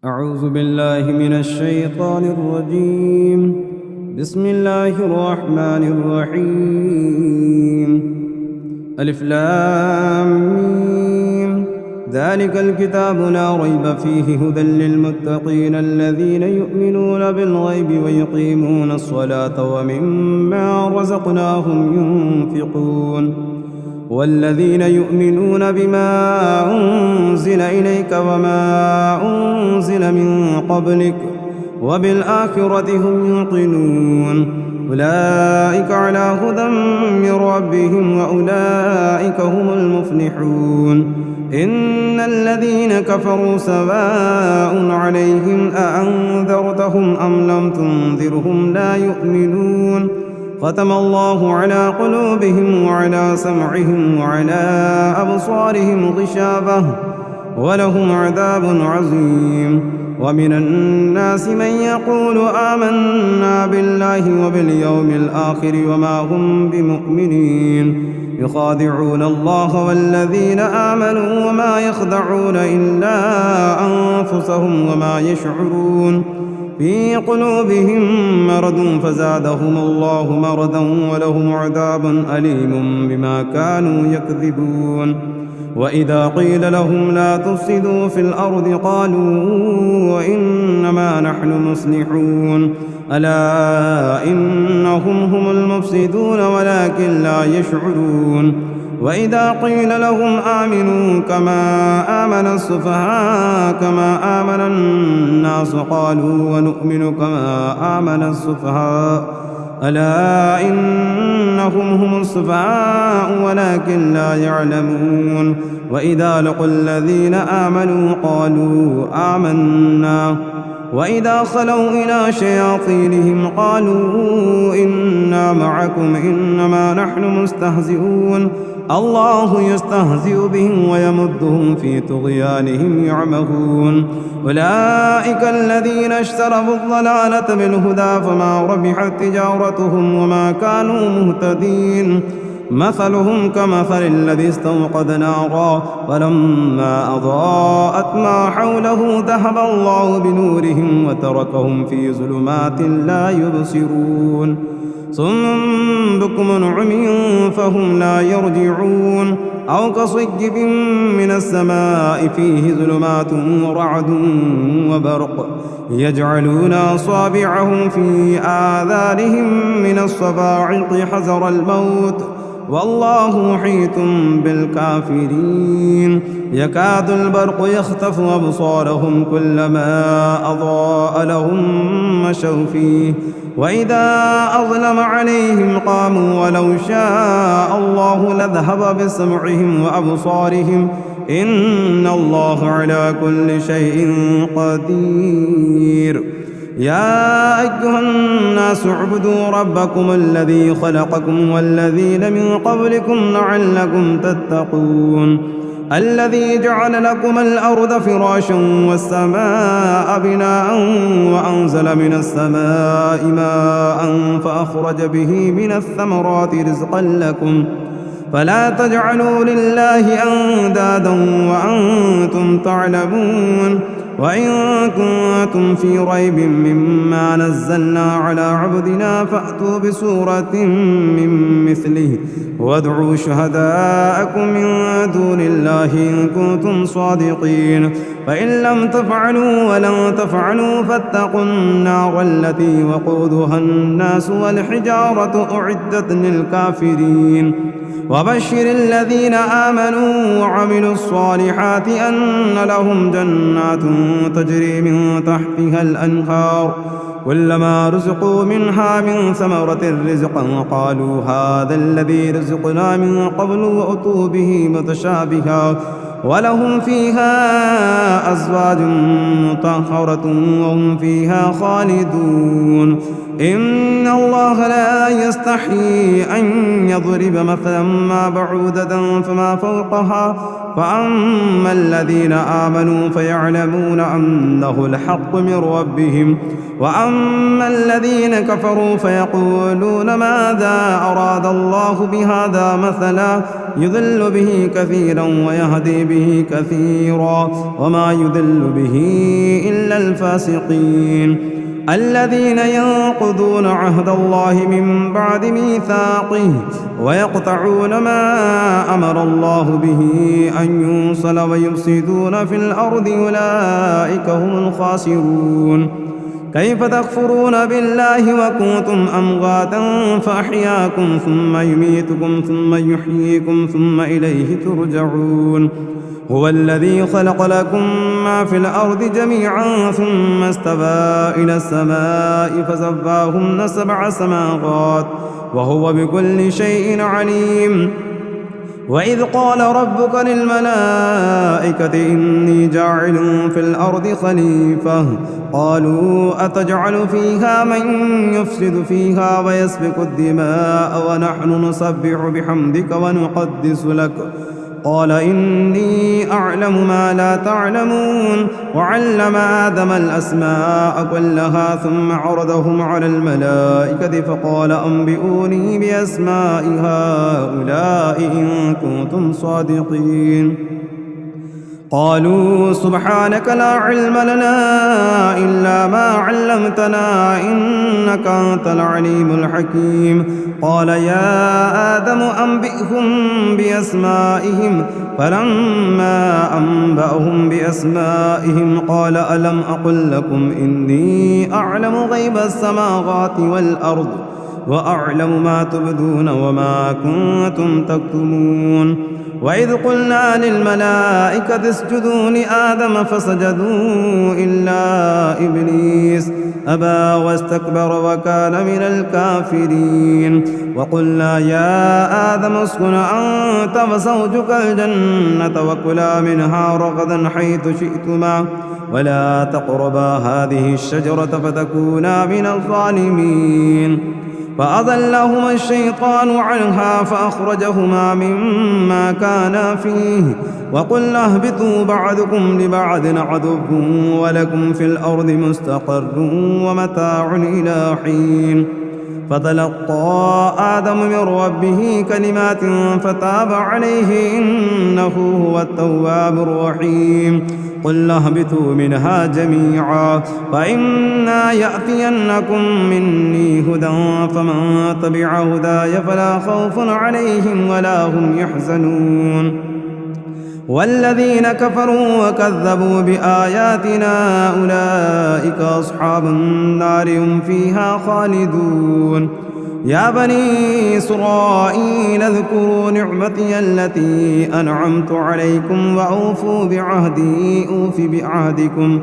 أعوذ بالله من الشيطان الرجيم. بسم الله الرحمن الرحيم. ألف لام ميم. ذلك الكتاب لا ريب فيه هدى للمتقين الذين يؤمنون بالغيب ويقيمون الصلاة ومما رزقناهم ينفقون والذين يؤمنون بما أنزل إليك وما أنزل من قبلك وبالآخرة هم يوقنون أولئك على هدى من ربهم وأولئك هم المفلحون. إن الذين كفروا سواء عليهم أأنذرتهم أم لم تنذرهم لا يؤمنون. ختم الله على قلوبهم وعلى سمعهم وعلى أبصارهم غشاوة ولهم عذاب عظيم. ومن الناس من يقول آمنا بالله وباليوم الآخر وما هم بمؤمنين يخادعون الله والذين آمنوا وما يخدعون إلا أنفسهم وما يشعرون. في قلوبهم مرض فزادهم الله مرضا ولهم عذاب أليم بما كانوا يكذبون. وإذا قيل لهم لا تفسدوا في الأرض قالوا إنما نحن مصلحون ألا إنهم هم المفسدون ولكن لا يشعرون. وإذا قيل لهم آمنوا كما آمن السفهاء كما آمن الناس قالوا ونؤمن كما آمن السفهاء ألا إنهم هم السفهاء ولكن لا يعلمون. وإذا لقوا الذين آمنوا قالوا آمنا وإذا خلوا إلى شياطينهم قالوا إنا معكم إنما نحن مستهزئون. الله يستهزئ بهم ويمدهم في طغيانهم يعمهون. أولئك الذين اشتروا الضلالة بالهدى فما ربحت تجارتهم وما كانوا مهتدين. مثلهم كمثل الذي استوقد نارا فلما أضاءت ما حوله ذهب الله بنورهم وتركهم في ظلمات لا يبصرون. صم بكم عمي فهم لا يرجعون. أو كصيب من السماء فيه ظلمات ورعد وبرق يجعلون أصابعهم في آذانهم من الصواعق حذر الموت والله محيط بالكافرين. يكاد البرق يخطف أبصارهم كلما أضاء لهم مشوا فيه وإذا أظلم عليهم قاموا ولو شاء الله لذهب بسمعهم وأبصارهم إن الله على كل شيء قدير. يا أيها الناس اعبدوا ربكم الذي خلقكم والذين من قبلكم لعلكم تتقون. الذي جعل لكم الأرض فراشا والسماء بناء وأنزل من السماء ماء فأخرج به من الثمرات رزقا لكم فلا تجعلوا لله أندادا وأنتم تعلمون. وإن كنتم في ريب مما نزلنا على عبدنا فأتوا بسورة من مثله وادعوا شهداءكم من دون الله إن كنتم صادقين. فإن لم تفعلوا ولن تفعلوا فاتقوا النار التي وقودها الناس والحجارة أعدت للكافرين. وبشر الذين آمنوا وعملوا الصالحات أن لهم جنات تجري من تحتها الأنهار كلما رزقوا منها من ثمرة رزقا قالوا هذا الذي رزقنا من قبل وأتوا به متشابها ولهم فيها أزواج مطهرة وهم فيها خالدون. إن الله لا يستحيي أن يضرب مثلا ما بعودة فما فوقها فأما الذين آمنوا فيعلمون أنه الحق من ربهم وأما الذين كفروا فيقولون ماذا أراد الله بهذا مثلا يضل به كثيرا ويهدي به كثيرا وما يضل به إلا الفاسقين الذين ينقضون عهد الله من بعد ميثاقه ويقطعون ما أمر الله به أن يوصل ويفسدون في الأرض أولئك هم الخاسرون كيف تكفرون بالله وكنتم أمواتا فأحياكم ثم يميتكم ثم يحييكم ثم إليه ترجعون هو الذي خلق لكم ما في الأرض جميعا ثم استوى إلى السماء فسواهن 7 سماوات وهو بكل شيء عليم وإذ قال ربك للملائكة إني جاعل في الأرض خليفة قالوا أتجعل فيها من يفسد فيها ويسفك الدماء ونحن نسبح بحمدك ونقدس لك قال إني أعلم ما لا تعلمون وعلم آدم الأسماء كلها ثم عرضهم على الملائكة فقال أنبئوني بأسماء هؤلاء إن كنتم صادقين قالوا سبحانك لا علم لنا إلا ما علمتنا إنك أنت العليم الحكيم قال يا آدم أنبئهم بأسمائهم فلما أنبأهم بأسمائهم قال ألم أقل لكم إني أعلم غيب السماوات والأرض وأعلم ما تبدون وما كنتم تكتمون وإذ قلنا للملائكة اسجدوا لآدم فسجدوا إلا إبليس أبى واستكبر وكان من الكافرين وقلنا يا آدم اسكن أنت وزوجك الجنة وكلا منها رغدا حيث شئتما ولا تقربا هذه الشجرة فتكونا من الظالمين فأضلهما الشيطان عنها فأخرجهما مما كانا فيه وقلنا اهبطوا بعضكم لبعض عدو ولكم في الأرض مستقر ومتاع إلى حين فتلقى آدم من ربه كلمات فتاب عليه إنه هو التواب الرحيم قلنا اهبطوا منها جميعا فإما يأتينكم مني هدى فمن تبع هداي فلا خوف عليهم ولا هم يحزنون والذين كفروا وكذبوا بآياتنا أولئك أصحاب النار هم فيها خالدون يا بني إسرائيل اذكروا نعمتي التي أنعمت عليكم وأوفوا بعهدي أوف بعهدكم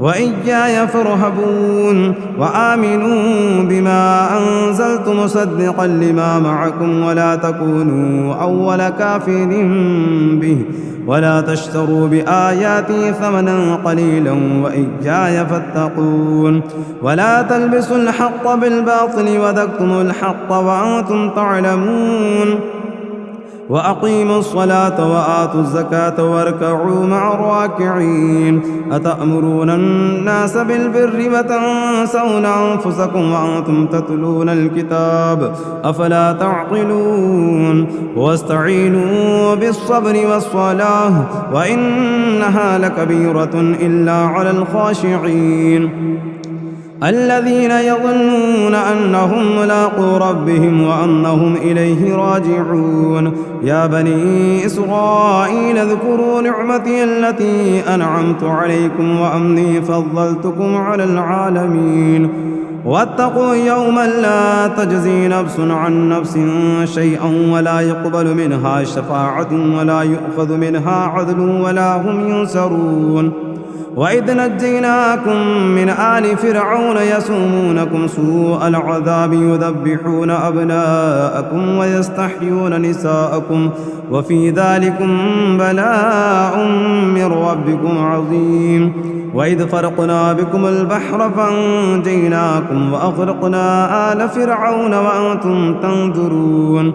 وإياي فارهبون وآمنوا بما أنزلت مصدقا لما معكم ولا تكونوا أول كافر به ولا تشتروا بآياتي ثمنا قليلا وإياي فاتقون ولا تلبسوا الحق بالباطل وتكتموا الحق وأنتم تعلمون وأقيموا الصلاة وآتوا الزكاة واركعوا مع الراكعين أتأمرون الناس بالبر وتنسون أنفسكم وأنتم تتلون الكتاب أفلا تعقلون واستعينوا بالصبر والصلاة وإنها لكبيرة إلا على الخاشعين الذين يظنون أنهم ملاقو ربهم وأنهم إليه راجعون يا بني إسرائيل اذكروا نعمتي التي أنعمت عليكم وأني فضلتكم على العالمين واتقوا يوما لا تجزي نفس عن نفس شيئا ولا يقبل منها شفاعة ولا يؤخذ منها عدل ولا هم ينصرون وإذ نجيناكم من آل فرعون يسومونكم سوء العذاب يذبحون أبناءكم ويستحيون نساءكم وفي ذلكم بلاء من ربكم عظيم وإذ فرقنا بكم البحر فانجيناكم وأغرقنا آل فرعون وأنتم تنظرون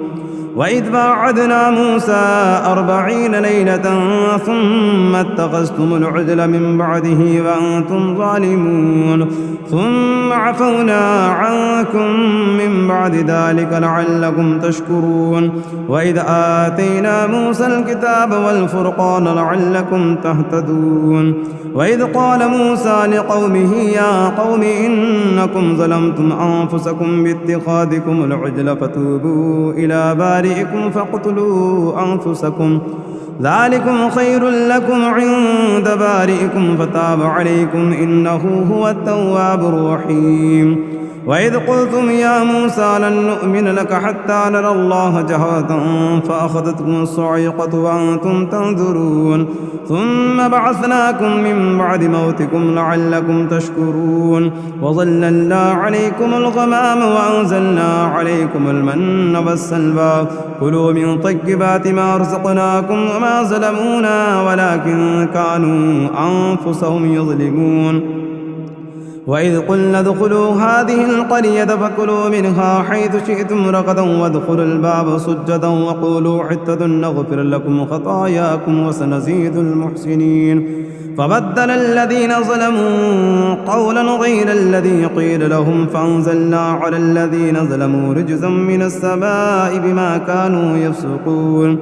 وإذ باعدنا موسى 40 ليلة ثم اتخذتم العجل من بعده وأنتم ظالمون ثم عفونا عنكم من بعد ذلك لعلكم تشكرون وإذ آتينا موسى الكتاب والفرقان لعلكم تهتدون وإذ قال موسى لقومه يا قوم إنكم ظلمتم أنفسكم باتخاذكم العجل فتوبوا إلى بارئكم فاقتلوا أنفسكم ذلكم خير لكم عند بارئكم فتاب عليكم إنه هو التواب الرحيم وإذ قلتم يا موسى لن نؤمن لك حتى نرى الله جهرة فأخذتكم الصاعقة وأنتم تنظرون ثم بعثناكم من بعد موتكم لعلكم تشكرون وظللنا عليكم الغمام وأنزلنا عليكم المن والسلوى كلوا من طيبات ما رزقناكم وما ظلمونا ولكن كانوا أنفسهم يظلمون وإذ قلنا ادخلوا هذه القرية فكلوا منها حيث شئتم رغدا وادخلوا الباب سجدا وقولوا حطة نغفر لكم خطاياكم وسنزيد المحسنين فبدل الذين ظلموا قولا غير الذي قيل لهم فأنزلنا على الذين ظلموا رجزا من السماء بما كانوا يفسقون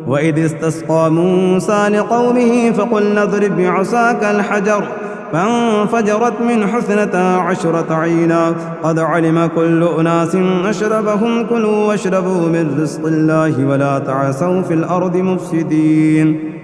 وإذ استسقى موسى لقومه فقلنا اضرب بعصاك الحجر فانفجرت من 12 عينا قد علم كل أناس مشربهم كلوا واشربوا من رزق الله ولا تعثوا في الأرض مفسدين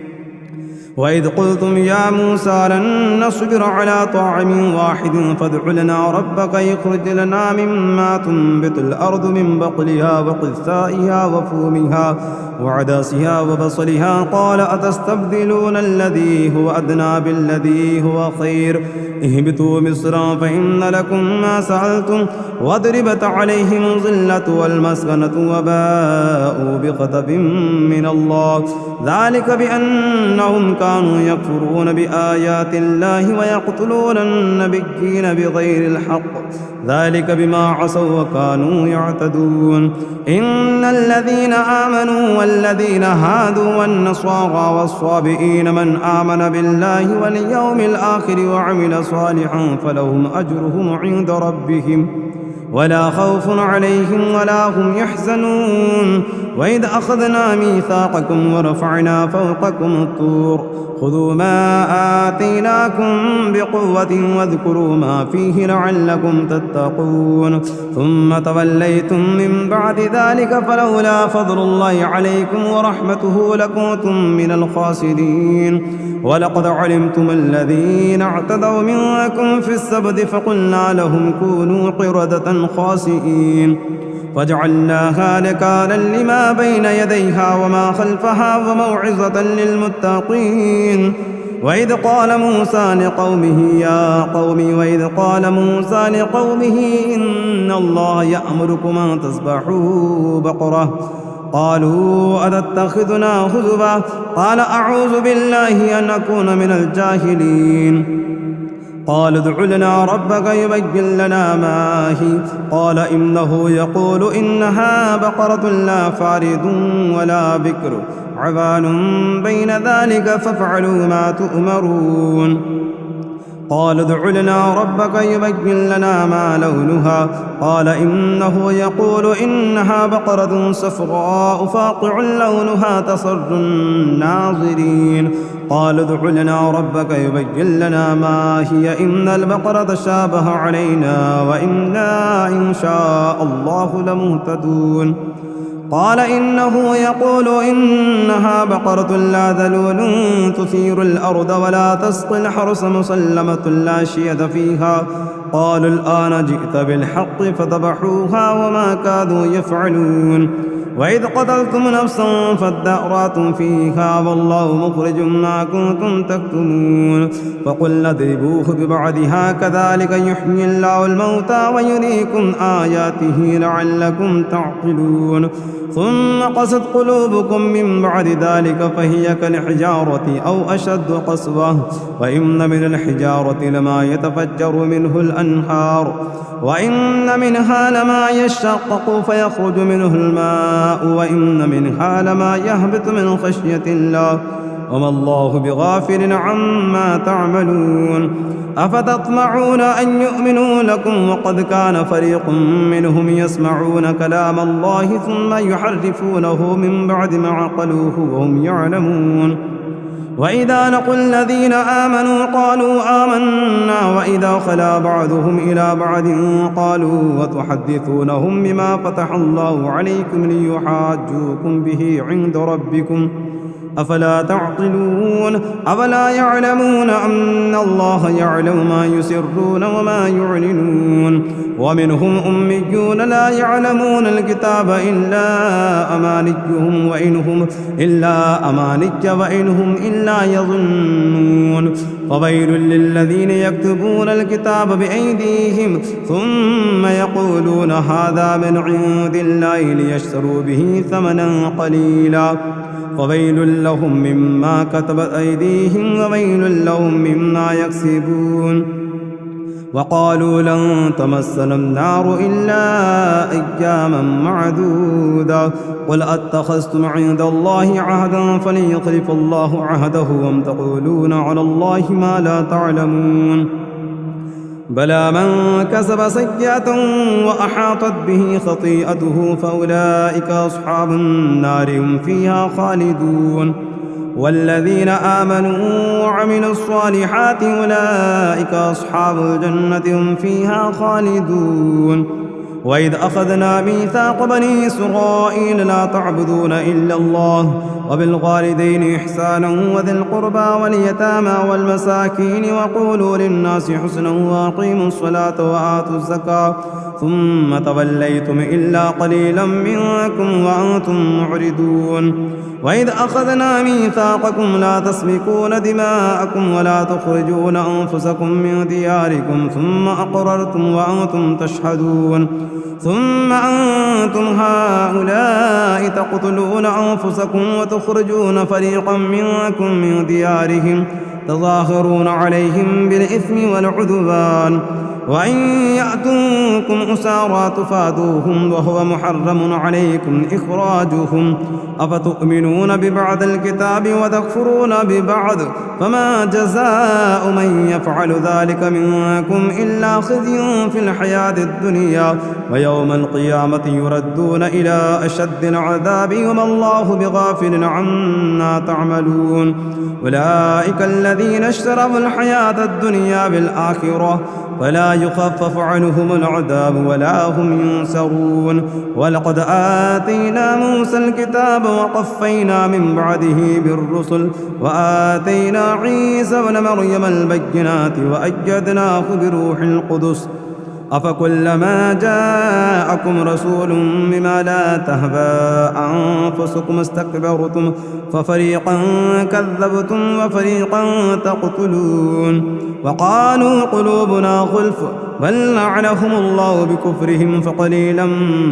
وإذ قلتم يا موسى لن نصبر على طاعم واحد فادع لنا ربك يخرج لنا مما تنبت الأرض من بقلها وقثائها وفومها وعدسها وبصلها قال أتستبدلون الذي هو أدنى بالذي هو خير اهبطوا مصرا فإن لكم ما سألتم واضربت عليهم الذلة والمسكنة وباءوا بغضب من الله ذلك بأنهم كانوا يكفرون بآيات الله ويقتلون النبيين بغير الحق ذلك بما عصوا وكانوا يعتدون إن الذين آمنوا والذين هادوا والنصارى والصابئين من آمن بالله واليوم الآخر وعمل صالحا فلهم أجرهم عند ربهم ولا خوف عليهم ولا هم يحزنون وإذ أخذنا ميثاقكم ورفعنا فوقكم الطور خذوا ما آتيناكم بقوة واذكروا ما فيه لعلكم تتقون ثم توليتم من بعد ذلك فلولا فضل الله عليكم ورحمته لكنتم من الخاسرين ولقد علمتم الذين اعتدوا منكم في السبت فقلنا لهم كونوا قردة خاسئين فجعلناها نكالا لما بين يديها وما خلفها وموعظة للمتقين وإذ قال موسى لقومه إن الله يأمركم أن تذبحوا بقرة قالوا أتتخذنا هزوا قال أعوذ بالله أن أكون من الجاهلين قال ادع لنا ربك يبين لنا ما هي قال إنه يقول إنها بقرة لا فارض ولا بكر عوان بين ذلك فافعلوا ما تؤمرون قال ادع لنا ربك يبين لنا ما لونها قال إنه يقول إنها بقرة صفراء فاقع لونها تسر الناظرين قال ادع لنا ربك يبين لنا ما هي إن البقرة شابه علينا وإنا إن شاء الله لمهتدون قال إنه يقول إنها بقرة لا ذلول تثير الأرض ولا تسقي الحرث مسلمة لا شية فيها قالوا الآن جئت بالحق فذبحوها وما كادوا يفعلون وإذ قتلتم نفسا فادارأتم فيها والله مخرج ما كنتم تكتمون فقلنا اضربوه ببعضها كذلك يحيي الله الموتى ويريكم آياته لعلكم تعقلون ثم قست قلوبكم من بعد ذلك فهي كالحجارة أو أشد قسوة وإن من الحجارة لما يتفجر منه الأنهار وإن منها لما يشقق فيخرج منه الماء وإن منها لما يهبط من خشية الله وما الله بغافل عما تعملون أفتطمعون أن يؤمنوا لكم وقد كان فريق منهم يسمعون كلام الله ثم يحرفونه من بعد ما عقلوه وهم يعلمون وإذا لقوا الذين آمنوا قالوا آمنا وإذا خلا بعضهم إلى بعض قالوا وتحدثونهم بما فتح الله عليكم ليحاجوكم به عند ربكم أفلا تعقلون أفلا يعلمون أن الله يعلم ما يسرون وما يعلنون ومنهم أميون لا يعلمون الكتاب إلا أمانيهم وإنهم إلا يظنون فويل للذين يكتبون الكتاب بأيديهم ثم يقولون هذا من عند الله ليشتروا به ثمنا قليلا فويل لهم مما كتبت أيديهم وويل لهم مما يكسبون وقالوا لن تمسنا النار إلا أياما معدودة قل أتخذتم عند الله عهدا فلن يخلف الله عهده وأم تقولون على الله ما لا تعلمون بلى من كسب سيئة وأحاطت به خطيئته فأولئك أصحاب النار هم فيها خالدون والذين آمنوا وعملوا الصالحات أولئك أصحاب الجنة هم فيها خالدون وإذ أخذنا ميثاق بني إسرائيل لا تعبدون إلا الله وبالوالدين إحسانا وذي القربى واليتامى والمساكين وقولوا للناس حسنا وأقيموا الصلاة وآتوا الزكاة ثم توليتم إلا قليلا منكم وأنتم معرضون وإذ أخذنا ميثاقكم لا تسفكون دماءكم ولا تخرجون أنفسكم من دياركم ثم أقررتم وأنتم تشهدون ثم أنتم هؤلاء تقتلون أنفسكم وتخرجون فريقا منكم من ديارهم تظاهرون عليهم بالإثم والعدوان وإن يأتوكم أسارى تفادوهم وهو محرم عليكم إخراجهم أفتؤمنون ببعض الكتاب وتكفرون ببعض فما جزاء من يفعل ذلك منكم إلا خزي في الحياة الدنيا ويوم القيامة يردون إلى أشد العذاب وما الله بغافل عما تعملون أولئك الذين اشتروا الحياة الدنيا بالآخرة فلا يخفف عنهم العذاب ولا هم ينصرون ولقد آتينا موسى الكتاب وقفينا من بعده بالرسل وآتينا عيسى ابن مريم البينات وأيدناه بروح القدس أفكلما جاءكم رسول بما لا تهوى أنفسكم استكبرتم ففريقا كذبتم وفريقا تقتلون وقالوا قلوبنا غلف بل لعنهم الله بكفرهم فقليلا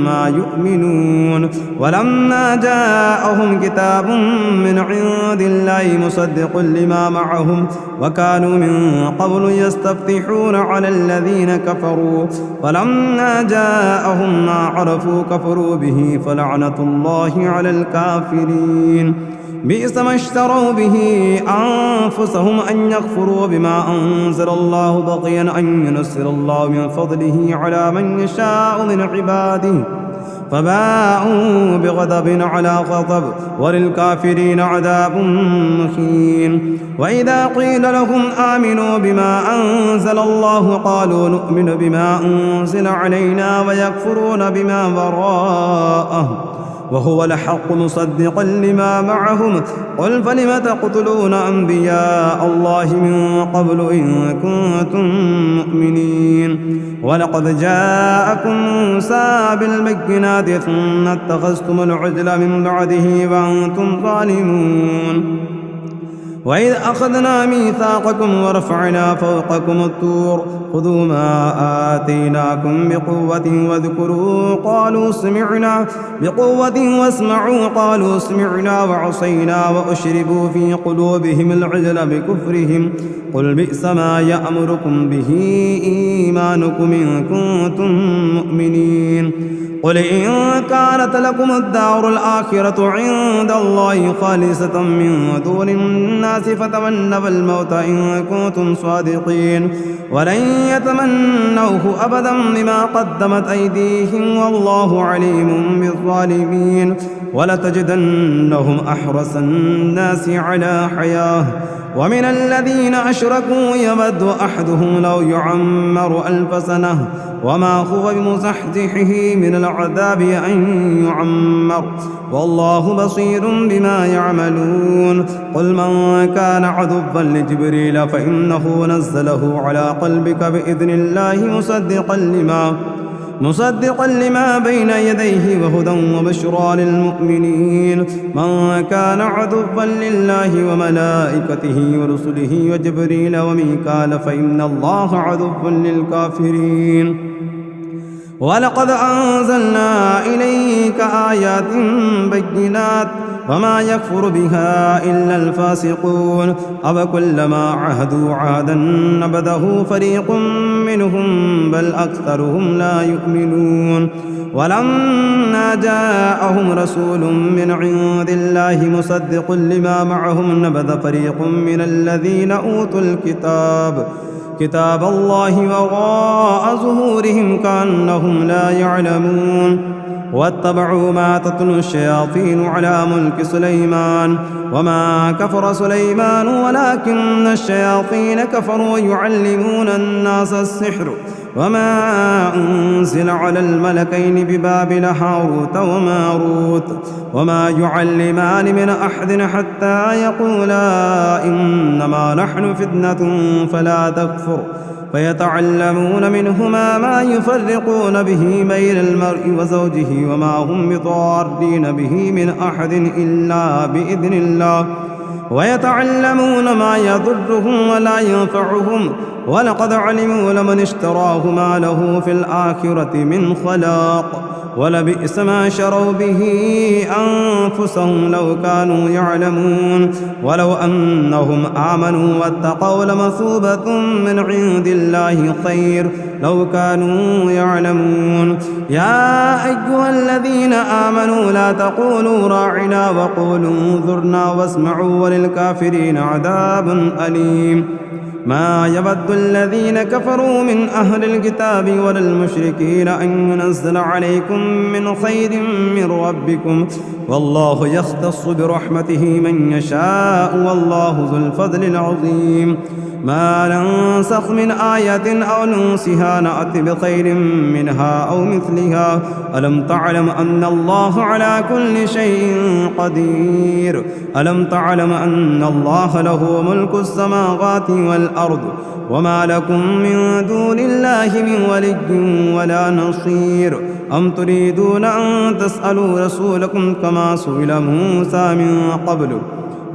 ما يؤمنون ولما جاءهم كتاب من عند الله مصدق لما معهم وكانوا من قبل يستفتحون على الذين كفروا فلما جاءهم ما عرفوا كفروا به فلعنة الله على الكافرين بئس ما اشتروا به أنفسهم أن يكفروا بما أنزل الله بغيا أن ينزل الله من فضله على من يشاء من عباده فباءوا بغضب على غضب وللكافرين عذاب مهين وإذا قيل لهم آمنوا بما أنزل الله قالوا نؤمن بما أنزل علينا ويكفرون بما وراءه وهو الحق مصدقا لما معهم قل فلم تقتلون أنبياء الله من قبل إن كنتم مؤمنين ولقد جاءكم موسى بالبينات ثم اتخذتم العجل من بعده وأنتم ظالمون وإذ أخذنا ميثاقكم ورفعنا فوقكم الطور خذوا ما آتيناكم بقوة واذكروا قالوا سمعنا بقوة واسمعوا قالوا سمعنا وعصينا وأشربوا في قلوبهم العجل بكفرهم قل بئس ما يأمركم به إيمانكم إن كنتم مؤمنين قل إن كانت لكم الدار الآخرة عند الله خالصة من دون الناس فتمنوا الموت إن كنتم صادقين ولن يتمنوه أبدا بما قدمت أيديهم والله عليم بالظالمين ولتجدنهم أحرص الناس على حياة ومن الذين أشركوا يود أحدهم لو يعمر 1000 سنة وما هو بمزحزحه من العذاب أن يعمر والله بصير بما يعملون قل من كان عدوا لجبريل فإنه نزله على قلبك بإذن الله مصدقا لما بين يديه وهدى وبشرى للمؤمنين من كان عدوا لله وملائكته ورسله وجبريل وميكال فإن الله عدو للكافرين ولقد أنزلنا إليك آيات بينات وما يكفر بها إلا الفاسقون أفكلما عاهدوا عهدا نبذه فريق منهم بل أكثرهم لا يؤمنون ولما جاءهم رسول من عند الله مصدق لما معهم نبذ فريق من الذين أوتوا كتاب الله وراء ظهورهم كأنهم لا يعلمون واتبعوا ما تتلو الشياطين على ملك سليمان وما كفر سليمان ولكن الشياطين كفروا يعلمون الناس السحر وما أنزل على الملكين ببابل هاروت وماروت وما يعلمان من أحد حتى يقولا إنما نحن فتنة فلا تكفر فيتعلمون منهما ما يفرقون به بين المرء وزوجه وما هم بضارين به من أحد إلا بإذن الله ويتعلمون ما يضرهم ولا ينفعهم ولقد علموا لمن اشتراه ما له في الآخرة من خلاق ولبئس ما شروا به أنفسهم لو كانوا يعلمون ولو أنهم آمنوا واتقوا لمثوبة من عند الله خير لو كانوا يعلمون يا أيها الذين آمنوا لا تقولوا راعنا وقولوا انظرنا واسمعوا وللكافرين عذاب أليم ما يود الذين كفروا من أهل الكتاب ولا المشركين أن ينزل عليكم من خير من ربكم والله يختص برحمته من يشاء والله ذو الفضل العظيم ما ننسخ من آية أو ننسها نأت بخير منها أو مثلها ألم تعلم أن الله على كل شيء قدير ألم تعلم أن الله له ملك السماوات والأرض وما لكم من دون الله من ولي ولا نصير أم تريدون أن تسألوا رسولكم كما سئل موسى من قبل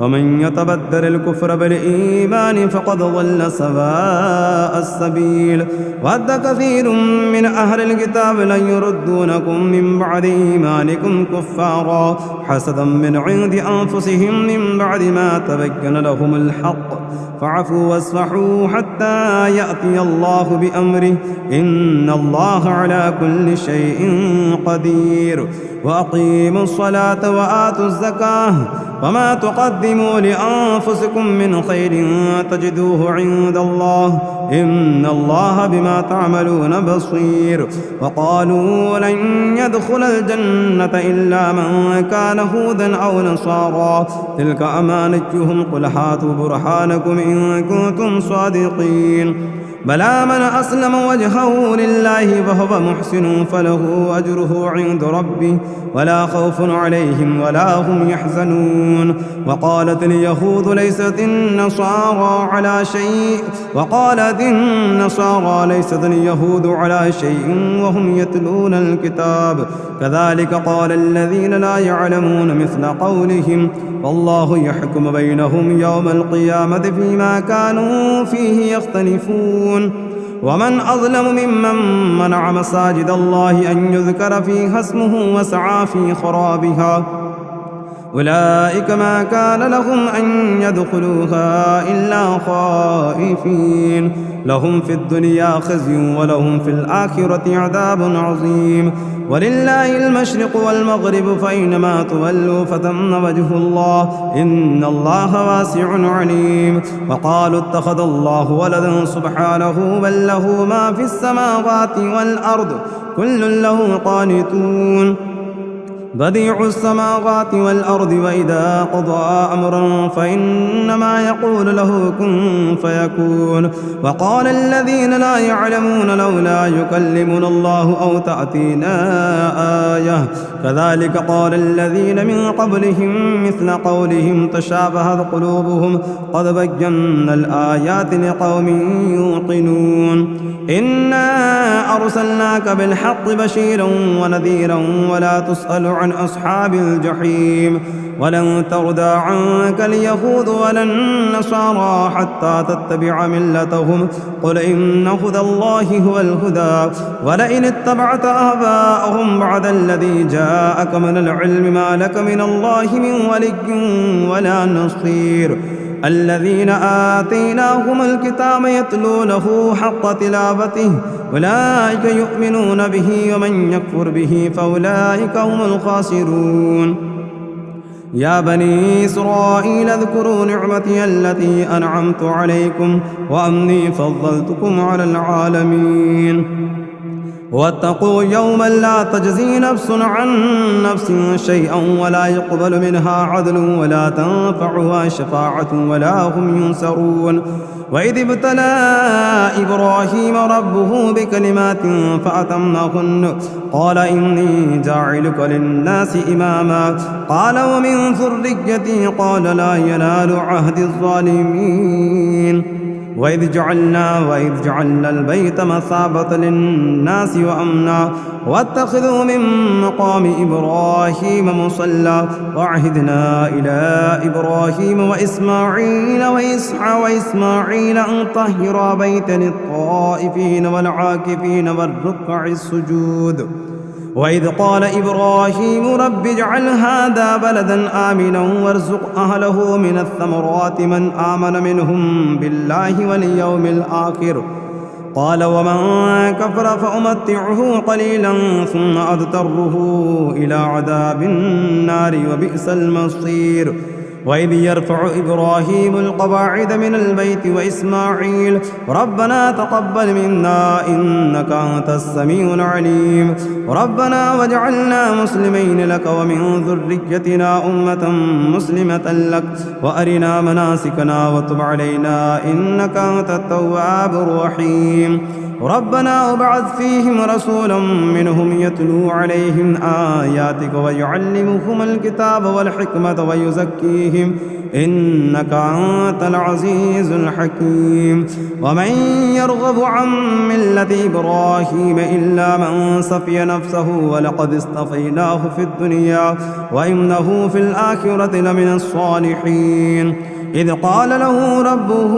ومن يتبدل الكفر بالإيمان فقد ضل سواء السبيل ود كثير من أهل الكتاب لن يردونكم من بعد إيمانكم كفارا حسدا من عند أنفسهم من بعد ما تبين لهم الحق فاعفوا واصفحوا حتى يأتي الله بأمره إن الله على كل شيء قدير وأقيموا الصلاة وآتوا الزكاة وما تقدموا لأنفسكم من خير تجدوه عند الله إن الله بما تعملون بصير وقالوا لن يدخل الجنة إلا من كان هودا أو نصارى تلك أمانتهم قل هاتوا برهانكم إن كنتم صادقين بلى من أسلم وجهه لله وهو محسن فله أجره عند ربه ولا خوف عليهم ولا هم يحزنون وقالت اليهود ليست النصارى على شيء وقالت النصارى وليست اليهود على شيء وهم يتلون الكتاب كذلك قال الذين لا يعلمون مثل قولهم والله يحكم بينهم يوم القيامة فيما كانوا فيه يختلفون ومن أظلم ممن منع مساجد الله أن يذكر فيها اسمه وسعى في خرابها أولئك ما كان لهم أن يدخلوها إلا خائفين لهم في الدنيا خزي ولهم في الآخرة عذاب عظيم ولله المشرق والمغرب فأينما تولوا فثم وجه الله إن الله واسع عليم وقالوا اتخذ الله ولدا سبحانه بل له ما في السماوات والأرض كل له قانتون بديع السماوات والأرض وإذا قضى أمرا فإنما يقول له كن فيكون وقال الذين لا يعلمون لولا يكلمنا الله أو تأتينا آية كذلك قال الذين من قبلهم مثل قولهم تشابهت قلوبهم قد بينا الآيات لقوم يوقنون إنا أرسلناك بالحق بشيرا ونذيرا ولا تسأل عن أصحاب الجحيم ولن ترضى عنك اليهود ولا النصارى حتى تتبع ملتهم قل إن هدى الله هو الهدى ولئن اتبعت أهواءهم بعد الذي جاءك من العلم ما لك من الله من ولي ولا نصير الذين آتيناهم الكتاب يتلونه حق تلاوته أولئك يؤمنون به ومن يكفر به فأولئك هم الخاسرون يا بني إسرائيل اذكروا نعمتي التي أنعمت عليكم وأني فضلتكم على العالمين واتقوا يوما لا تجزي نفس عن نفس شيئا ولا يقبل منها عدل ولا تنفعها شفاعة ولا هم ينصرون وإذ ابتلى إبراهيم ربه بكلمات فأتمهن قال إني جاعلك للناس إماما قال ومن ذريتي قال لا ينال عهد الظالمين وإذ جعلنا البيت مثابة للناس وأمنا واتخذوا من مقام إبراهيم مصلى وعهدنا إلى إبراهيم وإسماعيل وإسماعيل أن طهرا بيت للطائفين والعاكفين والركع السجود وإذ قال إبراهيم رب اجعل هذا بلدا آمنا وارزق أهله من الثمرات من آمن منهم بالله واليوم الآخر قال ومن كفر فأمتعه قليلا ثم أضطره إلى عذاب النار وبئس المصير وإذ يرفع إبراهيم القواعد من البيت وإسماعيل ربنا تقبل منا إنك أنت السميع العليم ربنا واجعلنا مسلمين لك ومن ذريتنا أمة مسلمة لك وأرنا مناسكنا وتب علينا إنك أنت التواب الرحيم ربنا وابعث فيهم رسولا منهم يتلو عليهم آياتك ويعلمهم الكتاب والحكمة ويزكيهم إنك أنت العزيز الحكيم ومن يرغب عن ملة إبراهيم إلا من سفي نفسه ولقد اصطفيناه في الدنيا وإنه في الآخرة لمن الصالحين إذ قال له ربه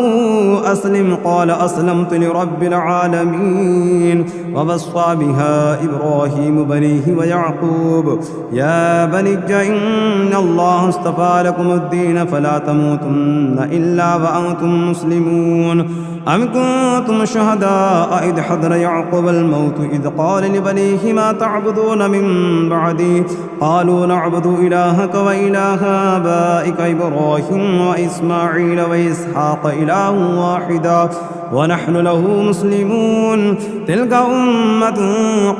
أسلم قال أسلمت لرب العالمين ووصى بها إبراهيم بنيه ويعقوب يا بني إن الله اصطفى لكم الدين فلا تموتن إلا وأنتم مسلمون أم كنتم شهداء إذ حضر يعقوب الموت إذ قال لبنيه ما تعبدون من بعدي قالوا نعبد إلهك وإله آبائك إبراهيم وإسماعيل وإسحاق إله واحدا ونحن له مسلمون تلك أمة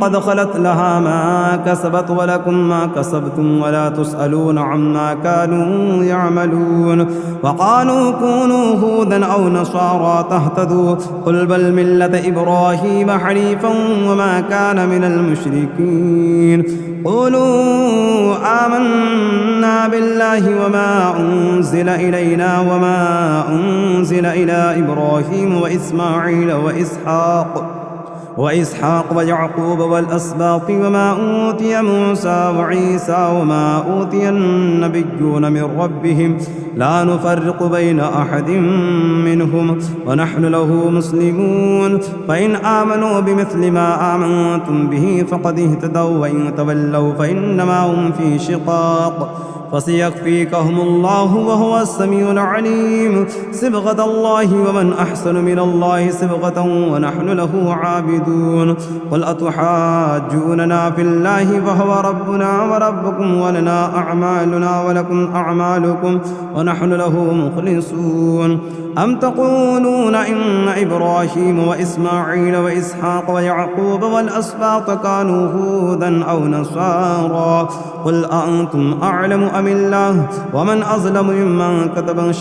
قد خلت لها ما كسبت ولكم ما كسبتم ولا تسألون عما كانوا يعملون وقالوا كونوا هودا أو نصارى تهتدوا قل بل ملة إبراهيم حنيفا وما كان من المشركين قولوا آمنا بالله وما أنزل إلينا وما أنزل إلى إبراهيم وإسماعيل وإسحاق وإسحاق ويعقوب والأسباط وما أوتي موسى وعيسى وما أوتي النبيون من ربهم لا نفرق بين أحد منهم ونحن له مسلمون فإن آمنوا بمثل ما آمنتم به فقد اهتدوا وإن تولوا فإنما هم في شقاق فسيكفيكهم الله وهو السميع العليم صبغة الله ومن أحسن من الله صبغة ونحن له عابدون قل أتحاجوننا في الله وهو ربنا وربكم ولنا أعمالنا ولكم أعمالكم ونحن له مخلصون أم تقولون إن إبراهيم وإسماعيل وإسحاق ويعقوب والأسباط كانوا هودا أو نصارى قل أأنتم أعلم أم الله ومن أظلم ممن كتب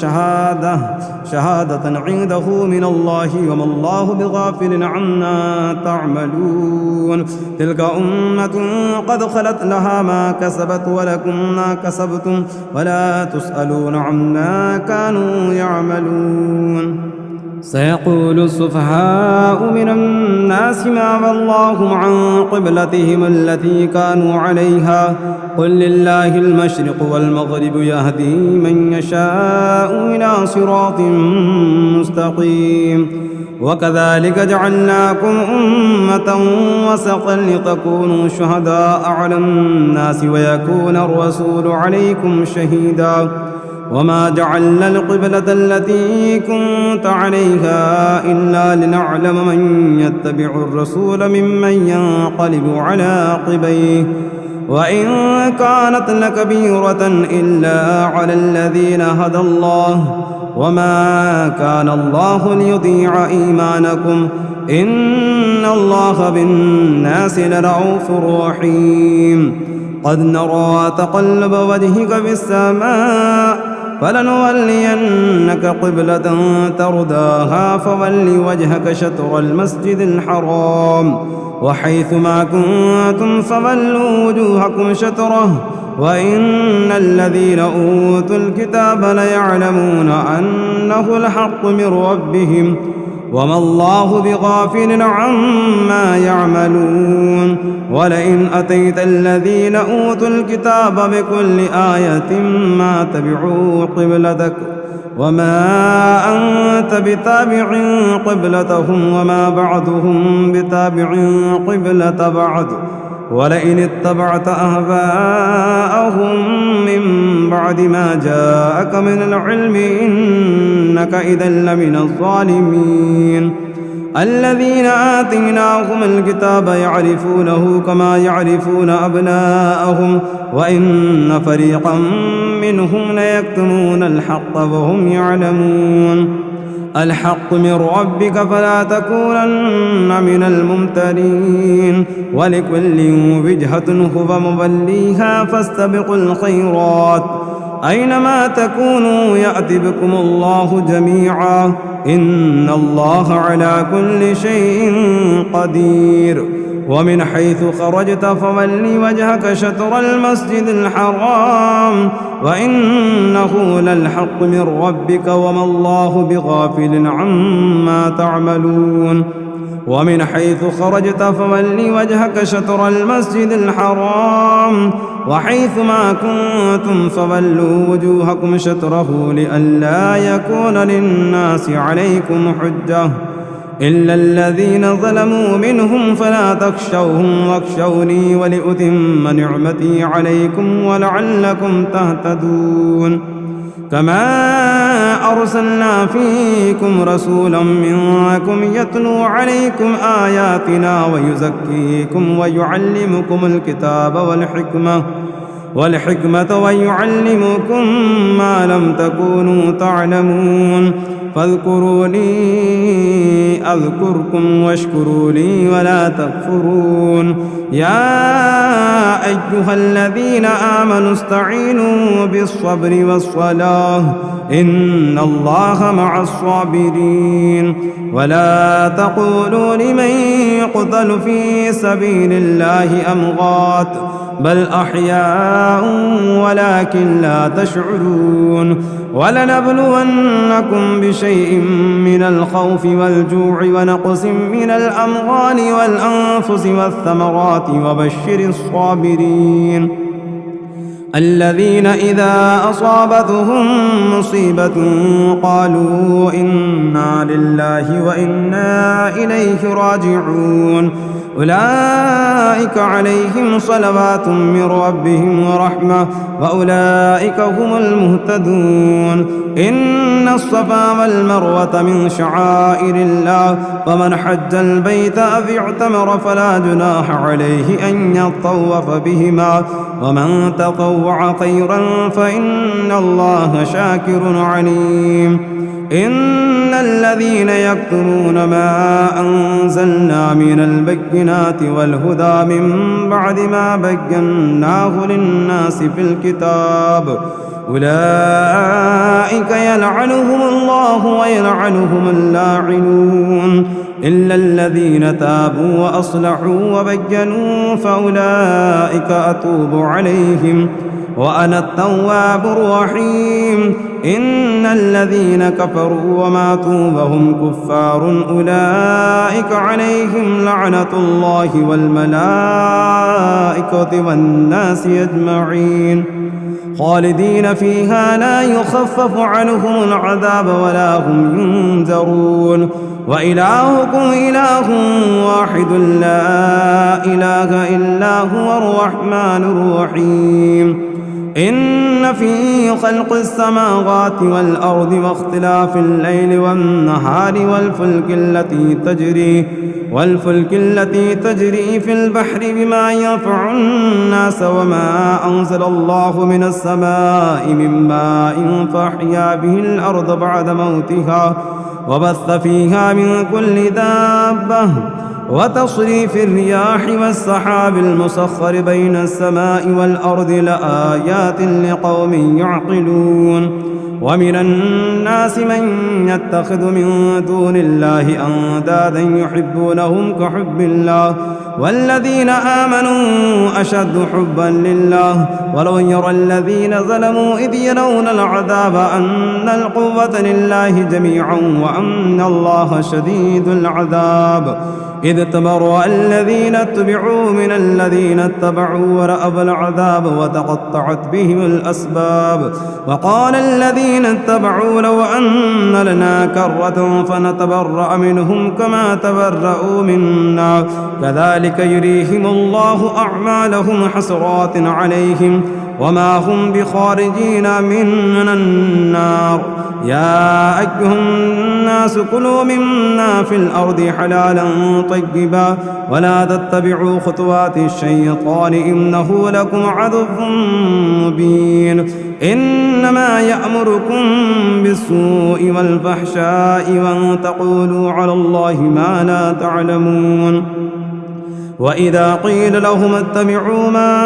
شهادة عنده من الله وما الله بغافل عما تعملون تلك أمة قد خلت لها ما كسبت ولكم ما كسبتم ولا تسألون عما كانوا يعملون سيقول السفهاء من الناس ما والله عن قبلتهم التي كانوا عليها قل لله المشرق والمغرب يهدي من يشاء إلى صراط مستقيم وكذلك جعلناكم أمة وسطا لتكونوا شهداء على الناس ويكون الرسول عليكم شهيدا وما جعلنا القبلة التي كنت عليها إلا لنعلم من يتبع الرسول ممن ينقلب على عقبيه وإن كانت لكبيرة إلا على الذين هدى الله وما كان الله ليضيع إيمانكم إن الله بالناس لرؤوف رحيم قد نرى تقلب وجهك في السماء فلنولينك قبلة ترضاها فول وجهك شطر المسجد الحرام وحيث ما كنتم فولوا وجوهكم شطره وإن الذين أوتوا الكتاب ليعلمون أنه الحق من ربهم وما الله بغافل عما يعملون ولئن أتيت الذين أوتوا الكتاب بكل آية ما تبعوا قبلتك وما أنت بتابع قبلتهم وما بعضهم بتابع قبلة بعض ولئن اتبعت أهواءهم من بعد ما جاءك من العلم إنك إذا لمن الظالمين الذين آتيناهم الكتاب يعرفونه كما يعرفون أبناءهم وإن فريقا منهم ليكتمون الحق وهم يعلمون الحق من ربك فلا تكونن من الممترين ولكل وجهة هو موليها فاستبقوا الخيرات أينما تكونوا يأتي بكم الله جميعا إن الله على كل شيء قدير ومن حيث خرجت فول وجهك شطر المسجد الحرام وإنه للحق من ربك وما الله بغافل عما تعملون ومن حيث خرجت فول وجهك شطر المسجد الحرام وحيث ما كنتم فولوا وجوهكم شطره لئلا يكون للناس عليكم حجة إلا الذين ظلموا منهم فلا تخشوهم واخشوني ولأتم نعمتي عليكم ولعلكم تهتدون كما أرسلنا فيكم رسولا منكم يتلو عليكم آياتنا ويزكيكم ويعلمكم الكتاب والحكمة ويعلمكم ما لم تكونوا تعلمون فاذكروني أذكركم واشكروا لي ولا تكفرون يا أيها الذين آمنوا استعينوا بالصبر والصلاة إن الله مع الصابرين ولا تقولوا لمن يقتل في سبيل الله أموات بل أحياء ولكن لا تشعرون ولنبلونكم بشيء من الخوف والجوع ونقص من الأموال والأنفس والثمرات وبشر الصابرين الذين إذا أصابتهم مصيبة قالوا إنا لله وإنا إليه راجعون أولئك عليهم صلوات من ربهم ورحمة وأولئك هم المهتدون إن الصفا والمروة من شعائر الله فمن حج البيت أو اعتمر فلا جناح عليه أن يطوف بهما ومن تطوع خيرا فإن الله شاكر عليم إن الذين يكتمون ما أنزلنا من البينات والهدى من بعد ما بيناه للناس في الكتاب أولئك يلعنهم الله ويلعنهم اللاعنون إلا الذين تابوا وأصلحوا وبينوا فأولئك أتوب عليهم وأنا التواب الرحيم إن الذين كفروا وماتوا وهم كفار أولئك عليهم لعنة الله والملائكة والناس أجمعين خالدين فيها لا يخفف عنهم العذاب ولا هم ينذرون وإلهكم إله واحد لا إله إلا هو الرحمن الرحيم إن في خلق السماوات والأرض واختلاف الليل والنهار والفلك التي تجري في البحر بما ينفع الناس وما أنزل الله من السماء من ماء فأحيا به الأرض بعد موتها وبث فيها من كل دابة وتصريف الرياح والسحاب المسخر بين السماء والأرض لآيات لقوم يعقلون ومن الناس من يتخذ من دون الله أندادا يحبونهم كحب الله والذين آمنوا أشد حبا لله ولو يرى الذين ظلموا إذ يرون العذاب أن القوة لله جميعا وأن الله شديد العذاب إذ تبرأ الذين اتبعوا من الذين اتبعوا ورأوا العذاب وتقطعت بهم الأسباب وقال الذين اتبعوا لو أن لنا كرة فنتبرأ منهم كما تبرأوا منا كذلك يريهم الله أعمالهم حسرات عليهم وما هم بخارجين من النار يا أيها الناس كلوا مما في الأرض حلالا طيبا ولا تتبعوا خطوات الشيطان إنه لكم عدو مبين إنما يأمركم بالسوء والفحشاء وأن تقولوا على الله ما لا تعلمون وإذا قيل لهم اتبعوا ما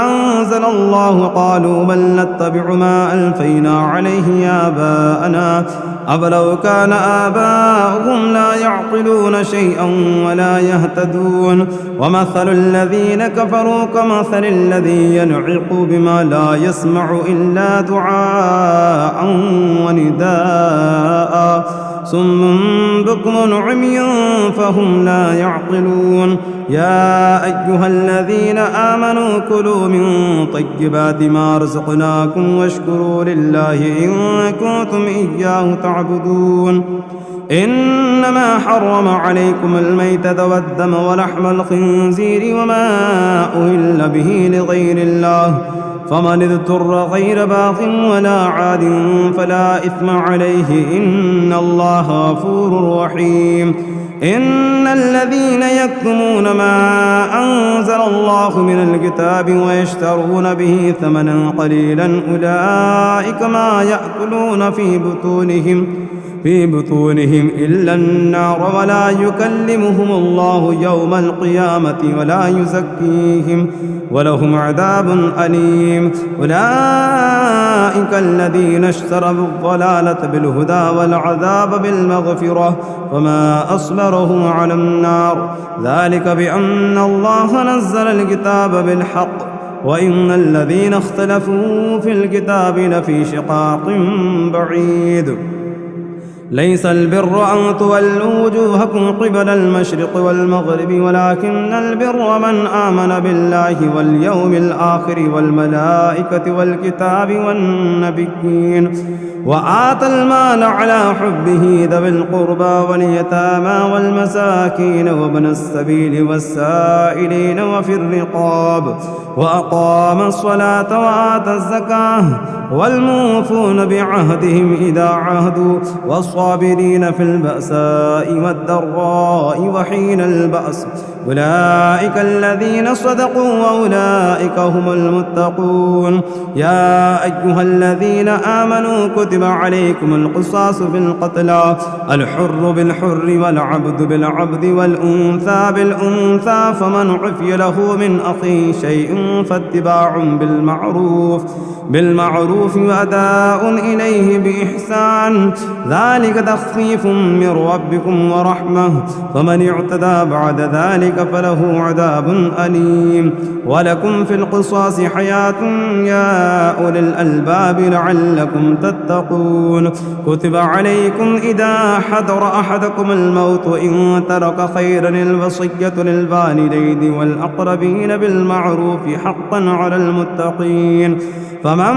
أنزل الله قالوا بل نتبع ما ألفينا عليه آباءنا أولو كان آباؤهم لا يعقلون شيئا ولا يهتدون ومثل الذين كفروا كمثل الذي ينعق بما لا يسمع إلا دعاء ونداء صم بكم عمي فهم لا يعقلون يا أيها الذين آمنوا كلوا من طيبات ما رزقناكم واشكروا لله إن كنتم إياه تعبدون إنما حرم عليكم الميتة والدم ولحم الخنزير وما أهل به لغير الله فمن اضطر غير باغ ولا عاد فلا إثم عليه إن الله غفور رحيم إن الذين يكتمون ما أنزل الله من الكتاب ويشترون به ثمنا قليلا أولئك ما يأكلون في بطونهم في بطونهم إلا النار ولا يكلمهم الله يوم القيامة ولا يزكيهم ولهم عذاب أليم. أولئك الذين اشتروا الضلالة بالهدى والعذاب بالمغفرة وما أصبرهم على النار ذلك بأن الله نزل الكتاب بالحق وإن الذين اختلفوا في الكتاب لفي شقاق بعيد. ليس البر أن تولوا وجوهكم قبل المشرق والمغرب ولكن البر من آمن بالله واليوم الآخر والملائكة والكتاب والنبيين وآتى المال على حبه ذوي القربى واليتامى والمساكين وابن السبيل والسائلين وفي الرقاب وأقام الصلاة وآتى الزكاة والموفون بعهدهم إذا عهدوا والصابرين في البأساء والضراء وحين البأس أولئك الذين صدقوا وأولئك هم المتقون. يا أيها الذين آمنوا كتب عليكم القصاص في القتلى الحر بالحر والعبد بالعبد والأنثى بالأنثى فمن عفي له من أخيه شيء فاتباع بالمعروف وأداء إليه بإحسان ذلك تخفيف من ربكم ورحمة فمن اعتدى بعد ذلك فله عذاب أليم. ولكم في القصاص حياة يا أولي الألباب لعلكم تتقون. كتب عليكم إذا حضر أحدكم الموت إن ترك خيرا الوصية للوالدين والأقربين بالمعروف حقا على المتقين فمن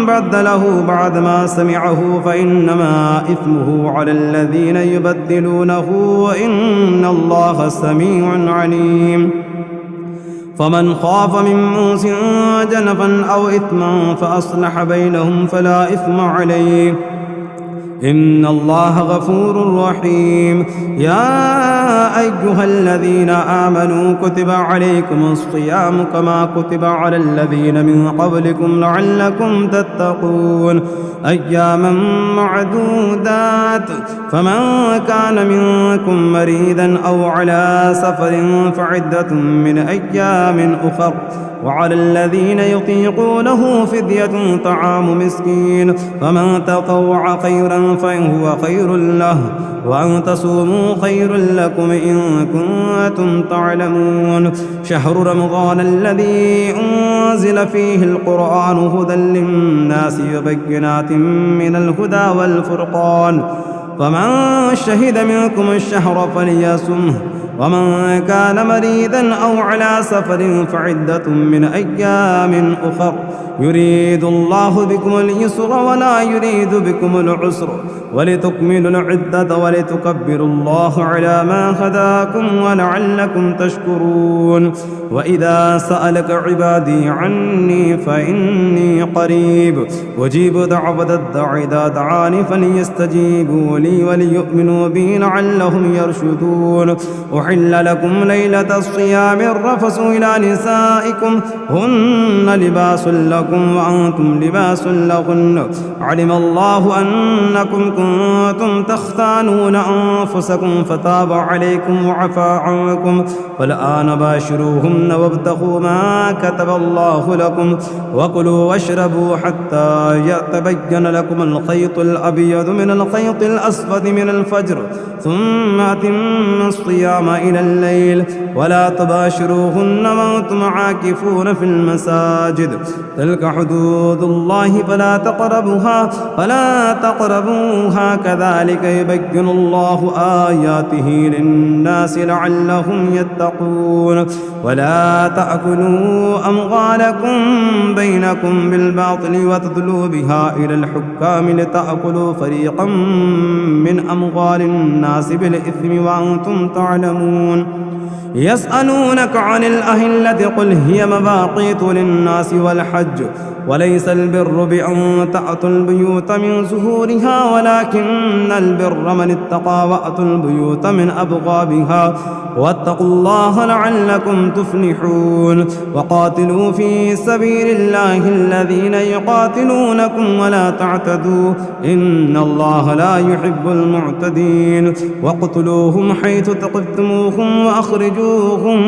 بدله بعد ما سمعه فإنما إثمه على الذين يبدلونه وإن الله سميع عليم. فمن خاف من موص جنفا أو إثما فأصلح بينهم فلا إثم عليه إن الله غفور رحيم. يا أيها الذين آمنوا كتب عليكم الصيام كما كتب على الذين من قبلكم لعلكم تتقون أياما معدودات فمن كان منكم مريضا أو على سفر فعدة من أيام أخر وعلى الذين يطيقونه فدية طعام مسكين فمن تطوع خيرا فهو خير له وأن تصوموا خير لكم إن كنتم تعلمون. شهر رمضان الذي أنزل فيه القرآن هدى للناس وبينات من الهدى والفرقان فمن شهد منكم الشهر فليصمه ومن كان مريضا أو على سفر فعدة من أيام أخر يريد الله بكم اليسر ولا يريد بكم العسر ولتكملوا العدة ولتكبروا الله على ما هداكم ولعلكم تشكرون. وإذا سألك عبادي عني فإني قريب أجيب دعوة الداع إذا دعاني فليستجيبوا لي وليؤمنوا بي لعلهم يرشدون. أحل لكم ليلة الصيام الرفث إلى نسائكم هن لباس لكم وأنتم لباس لهن علم الله أنكم كنتم تختانون أنفسكم فتاب عليكم وعفى عنكم فالآن باشروهن وابتغوا ما كتب الله لكم وكلوا واشربوا حتى يتبين لكم الخيط الأبيض من الخيط الأسود من الفجر ثم أتموا الصيام إلى الليل ولا تباشروهن وأنتم عاكفون في المساجد تلك حدود الله فلا تقربوها كذلك يبين الله آياته للناس لعلهم يتقون. ولا تأكلوا أموالكم بينكم بالباطل وتدلوا بها إلى الحكام لتأكلوا فريقا من أموال الناس بالإثم وأنتم تعلمون. يسألونك عن الأهلة قل هي مواقيت للناس والحج وليس البر بأن تأتوا البيوت من ظهورها ولكن البر من اتقى وأتوا البيوت من أبوابها واتقوا الله لعلكم تفلحون وقاتلوا في سبيل الله الذين يقاتلونكم ولا تعتدوا إن الله لا يحب المعتدين واقتلوهم حيث ثقفتموهم وأخرجوهم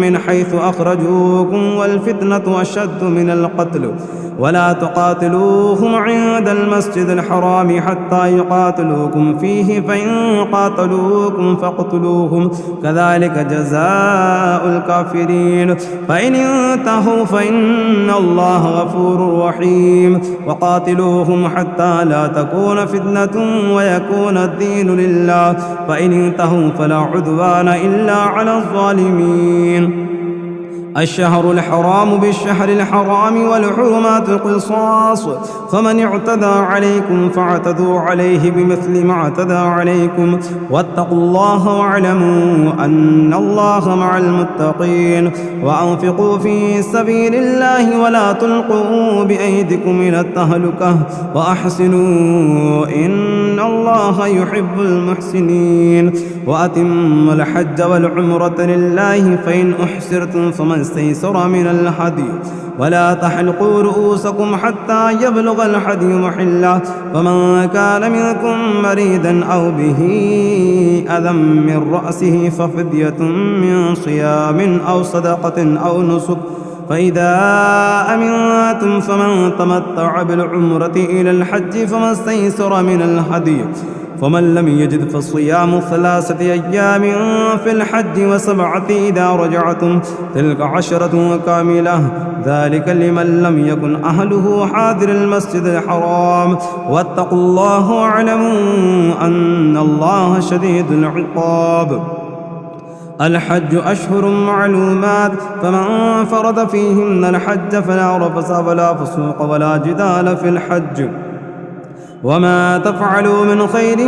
من حيث أخرجوكم والفتنة أشد من القتل ولا تقاتلوهم عند المسجد الحرام حتى يقاتلوكم فيه فإن قاتلوكم فاقتلوهم كذلك جزاء الكافرين فإن انتهوا فإن الله غفور رحيم وقاتلوهم حتى لا تكون فتنة ويكون الدين لله فإن انتهوا فلا عدوان إلا على الظالمين الشهر الحرام بالشهر الحرام والحرمات قصاص فمن اعتدى عليكم فاعتدوا عليه بمثل ما اعتدى عليكم واتقوا الله واعلموا أن الله مع المتقين وأنفقوا في سبيل الله ولا تلقوا بأيديكم إلى التهلكة وأحسنوا إن الله يحب المحسنين وأتموا الحج والعمرة لله فإن أحسرتم فمن استيسر من الهدي ولا تحلقوا رؤوسكم حتى يبلغ الهدي محله فمن كان منكم مريضا أو به أذى من رأسه ففدية من صيام أو صدقة أو نسك فإذا أمنتم فمن تمتع بالعمرة إلى الحج فما استيسر من الهدي فمن لم يجد فالصيام 3 أيام في الحج و7 إذا رجعتم تلك 10 كاملة ذلك لمن لم يكن أهله حاضر المسجد الحرام واتقوا الله واعلموا أن الله شديد العقاب الحج أشهر معلومات فمن فرض فيهن الحج فلا رفث ولا فسوق ولا جدال في الحج وما تفعلوا من خير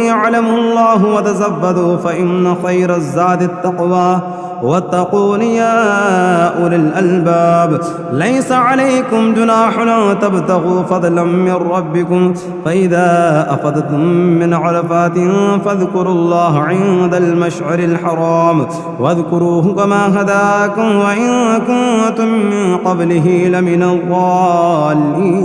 يعلمه الله وتزبدوا فإن خير الزاد التقوى واتقون يا أولي الألباب ليس عليكم جناح أن تبتغوا فضلا من ربكم فإذا أفضتم من عرفات فاذكروا الله عند المشعر الحرام واذكروه كما هداكم وإن كنتم من قبله لمن الضالين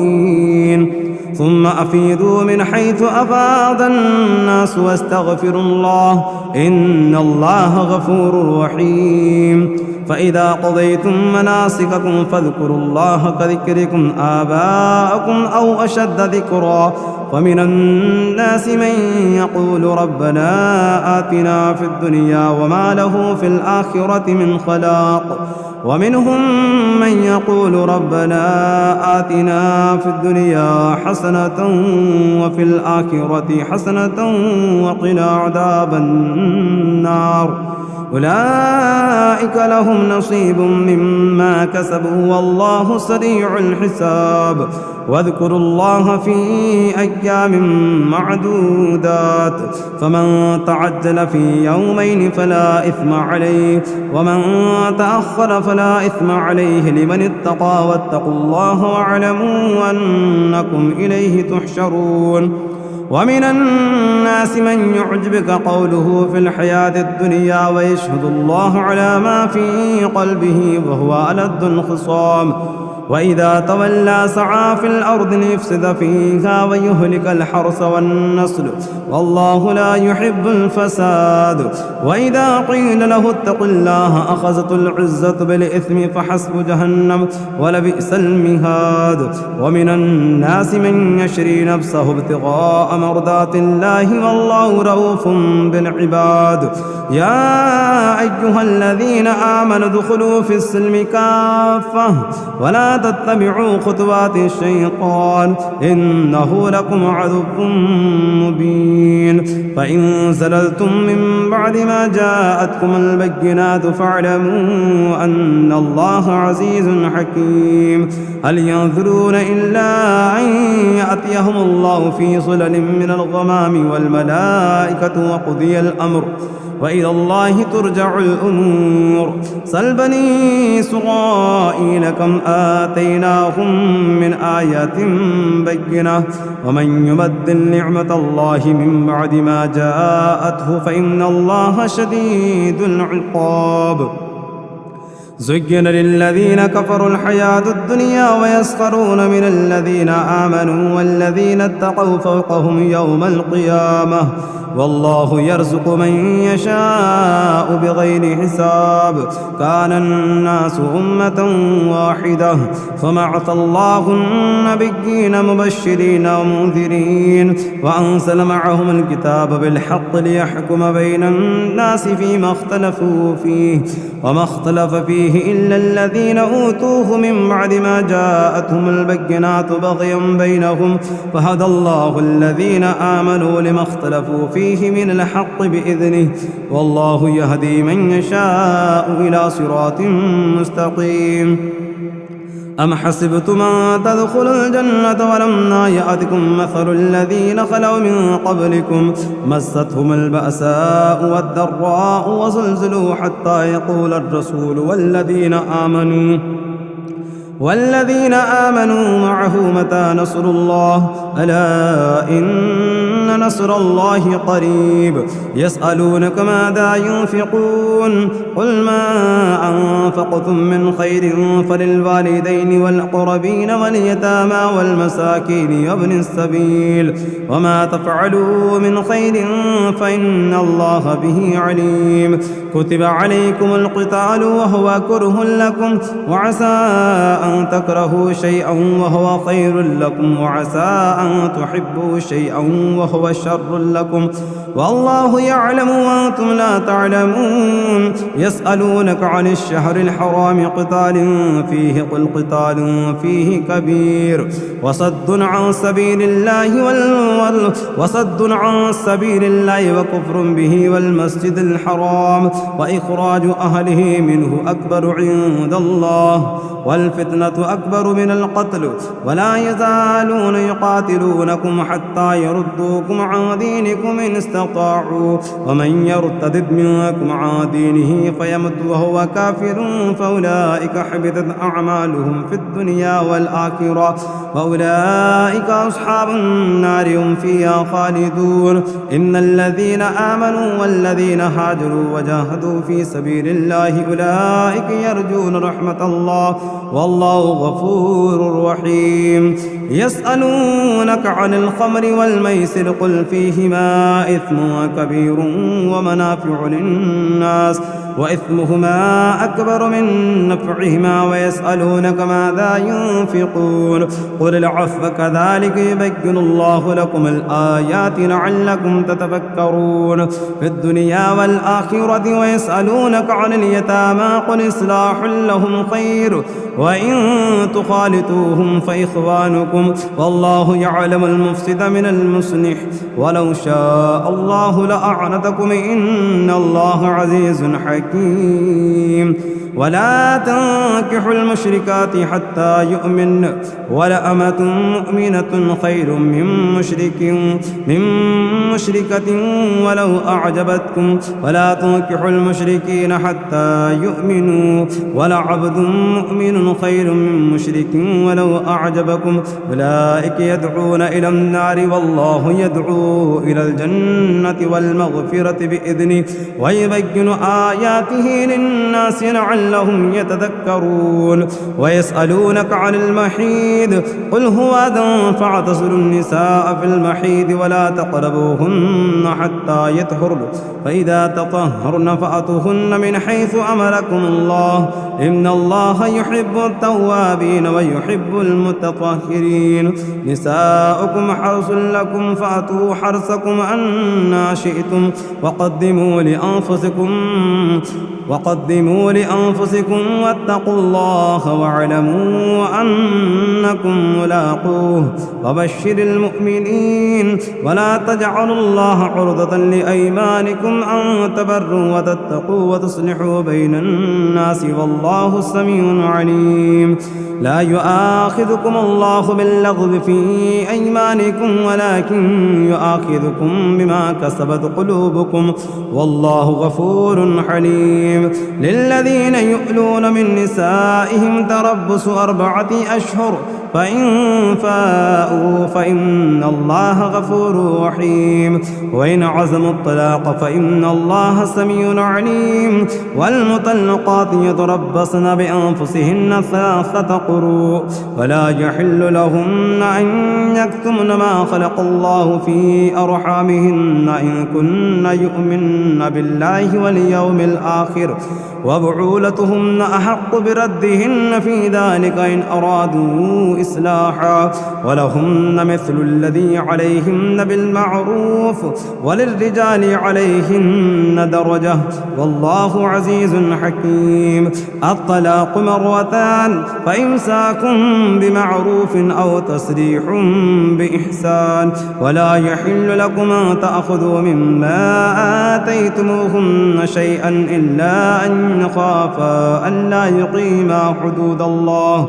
ثم أفيدوا من حيث أفاض الناس واستغفروا الله إن الله غفور رحيم فإذا قضيتم مناسككم فاذكروا الله كذكركم آباءكم أو أشد ذكرا ومن الناس من يقول ربنا آتنا في الدنيا وما له في الآخرة من خلاق ومنهم من يقول ربنا آتنا في الدنيا حسنة وفي الآخرة حسنة وقنا عذاب النار أولئك لهم نصيب مما كسبوا والله سريع الحساب واذكروا الله في أيام معدودات فمن تعجل في يومين فلا إثم عليه ومن تأخر فلا إثم عليه لمن اتقى واتقوا الله واعلموا أنكم إليه تحشرون ومن الناس من يعجبك قوله في الحياة الدنيا ويشهد الله على ما في قلبه وهو ألد الخصام وإذا تولى سعى في الأرض ليفسد فيها ويهلك الحرث والنسل والله لا يحب الفساد وإذا قيل له اتق الله أخذته العزة بالإثم فحسب جهنم ولبئس المهاد ومن الناس من يشري نفسه ابتغاء مرضات الله والله رؤوف بالعباد يا أيها الذين آمنوا ادخلوا في السلم كافة ولا تتبعوا خطوات الشيطان إنه لكم عدو مبين فإن زللتم من بعد ما جاءتكم البينات فاعلموا أن الله عزيز حكيم هل ينظرون إلا أن يأتيهم الله في ظلل من الغمام والملائكة وقضي الأمر وإلى الله ترجع الأمور سل بني إسرائيل كم آتيناهم من آيات بينة ومن يبدل نعمة الله من بعد ما جاءته فإن الله شديد العقاب زين للذين كفروا الحياة الدنيا ويسخرون من الذين آمنوا والذين اتقوا فوقهم يوم القيامة والله يرزق من يشاء بغير حساب كان الناس أمة واحدة فبعث الله النبيين مبشرين ومنذرين وأنزل معهم الكتاب بالحق ليحكم بين الناس فيما اختلفوا فيه وما اختلف فيه إلا الذين أوتوه من بعد ما جاءتهم البينات بغيا بينهم فهدى الله الذين آمنوا لما اختلفوا فيه من الحق بإذنه والله يهدي من يشاء إلى صراط مستقيم أم حسبتم أن تدخلوا الجنة ولما يأتكم مثل الذين خلوا من قبلكم مستهم البأساء والضراء وزلزلوا حتى يقول الرسول والذين آمنوا معه متى نصر الله ألا إن نصر الله قريب يسألونك ماذا ينفقون قل ما أنفقتم من خير فللوالدين والأقربين واليتامى والمساكين وابن السبيل وما تفعلوا من خير فإن الله به عليم كتب عليكم القتال وهو كره لكم وعسى أن تكرهوا شيئا وهو خير لكم وعسى أن تحبوا شيئا وهو شر لكم والله يعلم وأنتم لا تعلمون يسألونك عن الشهر الحرام قتال فيه قل قتال فيه كبير وصد عن سبيل الله وكفر به والمسجد الحرام وإخراج أهله منه أكبر عند الله والفتنة أكبر من القتل ولا يزالون يقاتلونكم حتى يردوكم عن دينكم إن استطاعوا ومن يرتد منكم عن دينه فيمت وهو كافر فأولئك حبطت أعمالهم في الدنيا والآخرة وأولئك أصحاب النار هم فيها خالدون إن الذين آمنوا والذين هاجروا وجاهدوا في سبيل الله أولئك يرجون رحمة الله والله غفور رحيم يسألونك عن الخمر والميسر قل فيهما إثم كبير ومنافع للناس وإثمهما أكبر من نفعهما ويسألونك ماذا ينفقون قل العفو كذلك يبين الله لكم الآيات لعلكم تتفكرون في الدنيا والآخرة ويسألونك عن اليتامى قل إصلاح لهم خير وإن تخالطوهم فإخوانكم والله يعلم المفسد من المصلح ولو شاء الله لأعنتكم إن الله عزيز حكيم ولا تنكحوا المشركات حتى يؤمن ولأمة مؤمنة خير من مشركة ولو أعجبتكم ولا تنكحوا المشركين حتى يؤمنوا ولعبد مؤمن خير من مشرك ولو أعجبكم أولئك يدعون إلى النار والله يدعو إلى الجنة والمغفرة بإذنه ويبين آياته للناس لعلهم يتذكرون ويسألونك عن المحيض قل هو أذى فاعتزلوا النساء في المحيض ولا تقربوهن حتى يطهرن فإذا تطهرن فأتوهن من حيث أمركم الله إن الله يحب التوابين ويحب المتطهرين نساؤكم حرث لكم فأتوا حرثكم أنى شئتم وقدموا لأنفسكم واتقوا الله واعلموا أنكم ملاقوه وبشر المؤمنين ولا تجعلوا الله عرضة لأيمانكم أن تبروا وتتقوا وتصلحوا بين الناس والله سميع عليم لا يؤاخذكم الله باللغو في أيمانكم ولكن يؤاخذكم بما كسبت قلوبكم والله غفور حليم عليم. للذين يؤلون من نسائهم تربص 4 أشهر فإن فاءوا فإن الله غفور رحيم. وإن عزموا الطلاق فإن الله سميع عليم. والمطلقات يتربصن بأنفسهن 3 قروء ولا يحل لهن أن يكتمن ما خلق الله في أرحامهن إن كن يؤمن بالله واليوم الآخر وبعولتهن أحق بردهن في ذلك إن أرادوا إصلاحا ولهن مثل الذي عليهن بالمعروف وللرجال عليهن درجة والله عزيز حكيم. الطلاق 2 فإمساك بمعروف أو تسريح بإحسان. ولا يحل لكم أن تأخذوا مما آتيتموهن شيئا إلا أن يخافا ألا يقيما حدود الله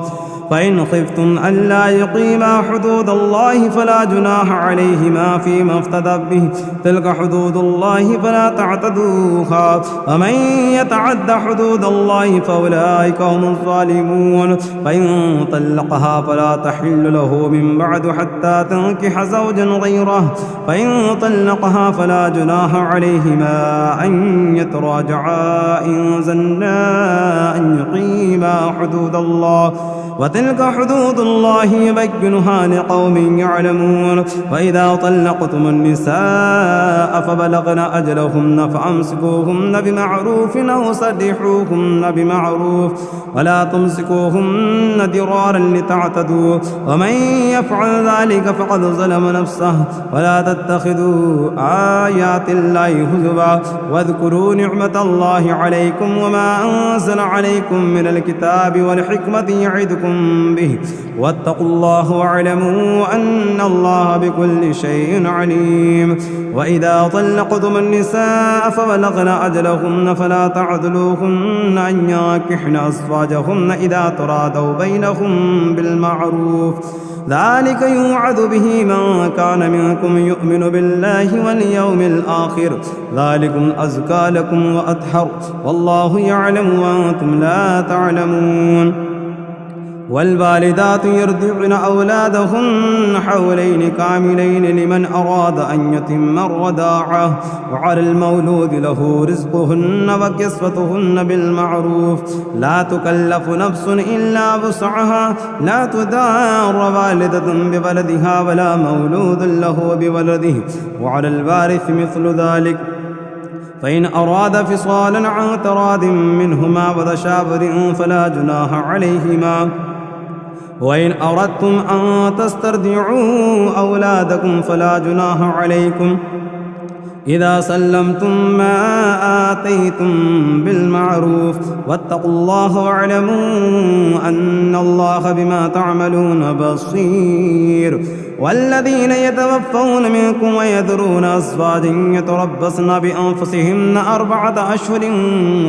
فإن خفتم ألا يقيما حدود الله فلا جناح عليهما فيما افتدت به. تلك حدود الله فلا تعتدوها ومن يتعد حدود الله فأولئك هم الظالمون. فإن طلقها فلا تحل له من بعد حتى تنكح زوجا غيره. فإن طلقها فلا جناح عليهما أن يتراجعا إن ظنا أن يقيما حدود الله وتلك حدود الله يبينها لقوم يعلمون. وإذا طلقتم النساء فبلغن أجلهن فأمسكوهن بمعروف أو سرحوهن بمعروف ولا تمسكوهن ضرارا لتعتدوا ومن يفعل ذلك فقد ظلم نفسه. ولا تتخذوا آيات الله هزوا واذكروا نعمة الله عليكم وما أنزل عليكم من الكتاب والحكمة يعظكم به واتقوا الله واعلموا أن الله بكل شيء عليم. وإذا طلقتم النساء فبلغن أجلهن فلا تعذلوهن أن ينكحن أزواجهن إذا ترادوا بينهم بالمعروف. ذلك يوعظ به من كان منكم يؤمن بالله واليوم الآخر ذلكم أزكى لكم وأطهر والله يعلم وأنتم لا تعلمون. والوالدات يرضعن أولادهن حولين كاملين لمن أراد أن يتم الرضاعة وعلى المولود له رزقهن وكسوتهن بالمعروف. لا تكلف نفس إلا وسعها. لا تضار والدة بولدها ولا مولود له بولده وعلى الوارث مثل ذلك فإن أراد فصالا عن تراض منهما وتشاور فلا جناح عليهما. وإن أردتم أن تسترضعوا أولادكم فلا جناح عليكم إذا سلمتم ما آتيتم بالمعروف واتقوا الله واعلموا أن الله بما تعملون بصير. والذين يتوفون منكم ويذرون أزواجا يتربصن بأنفسهن 4 أشهر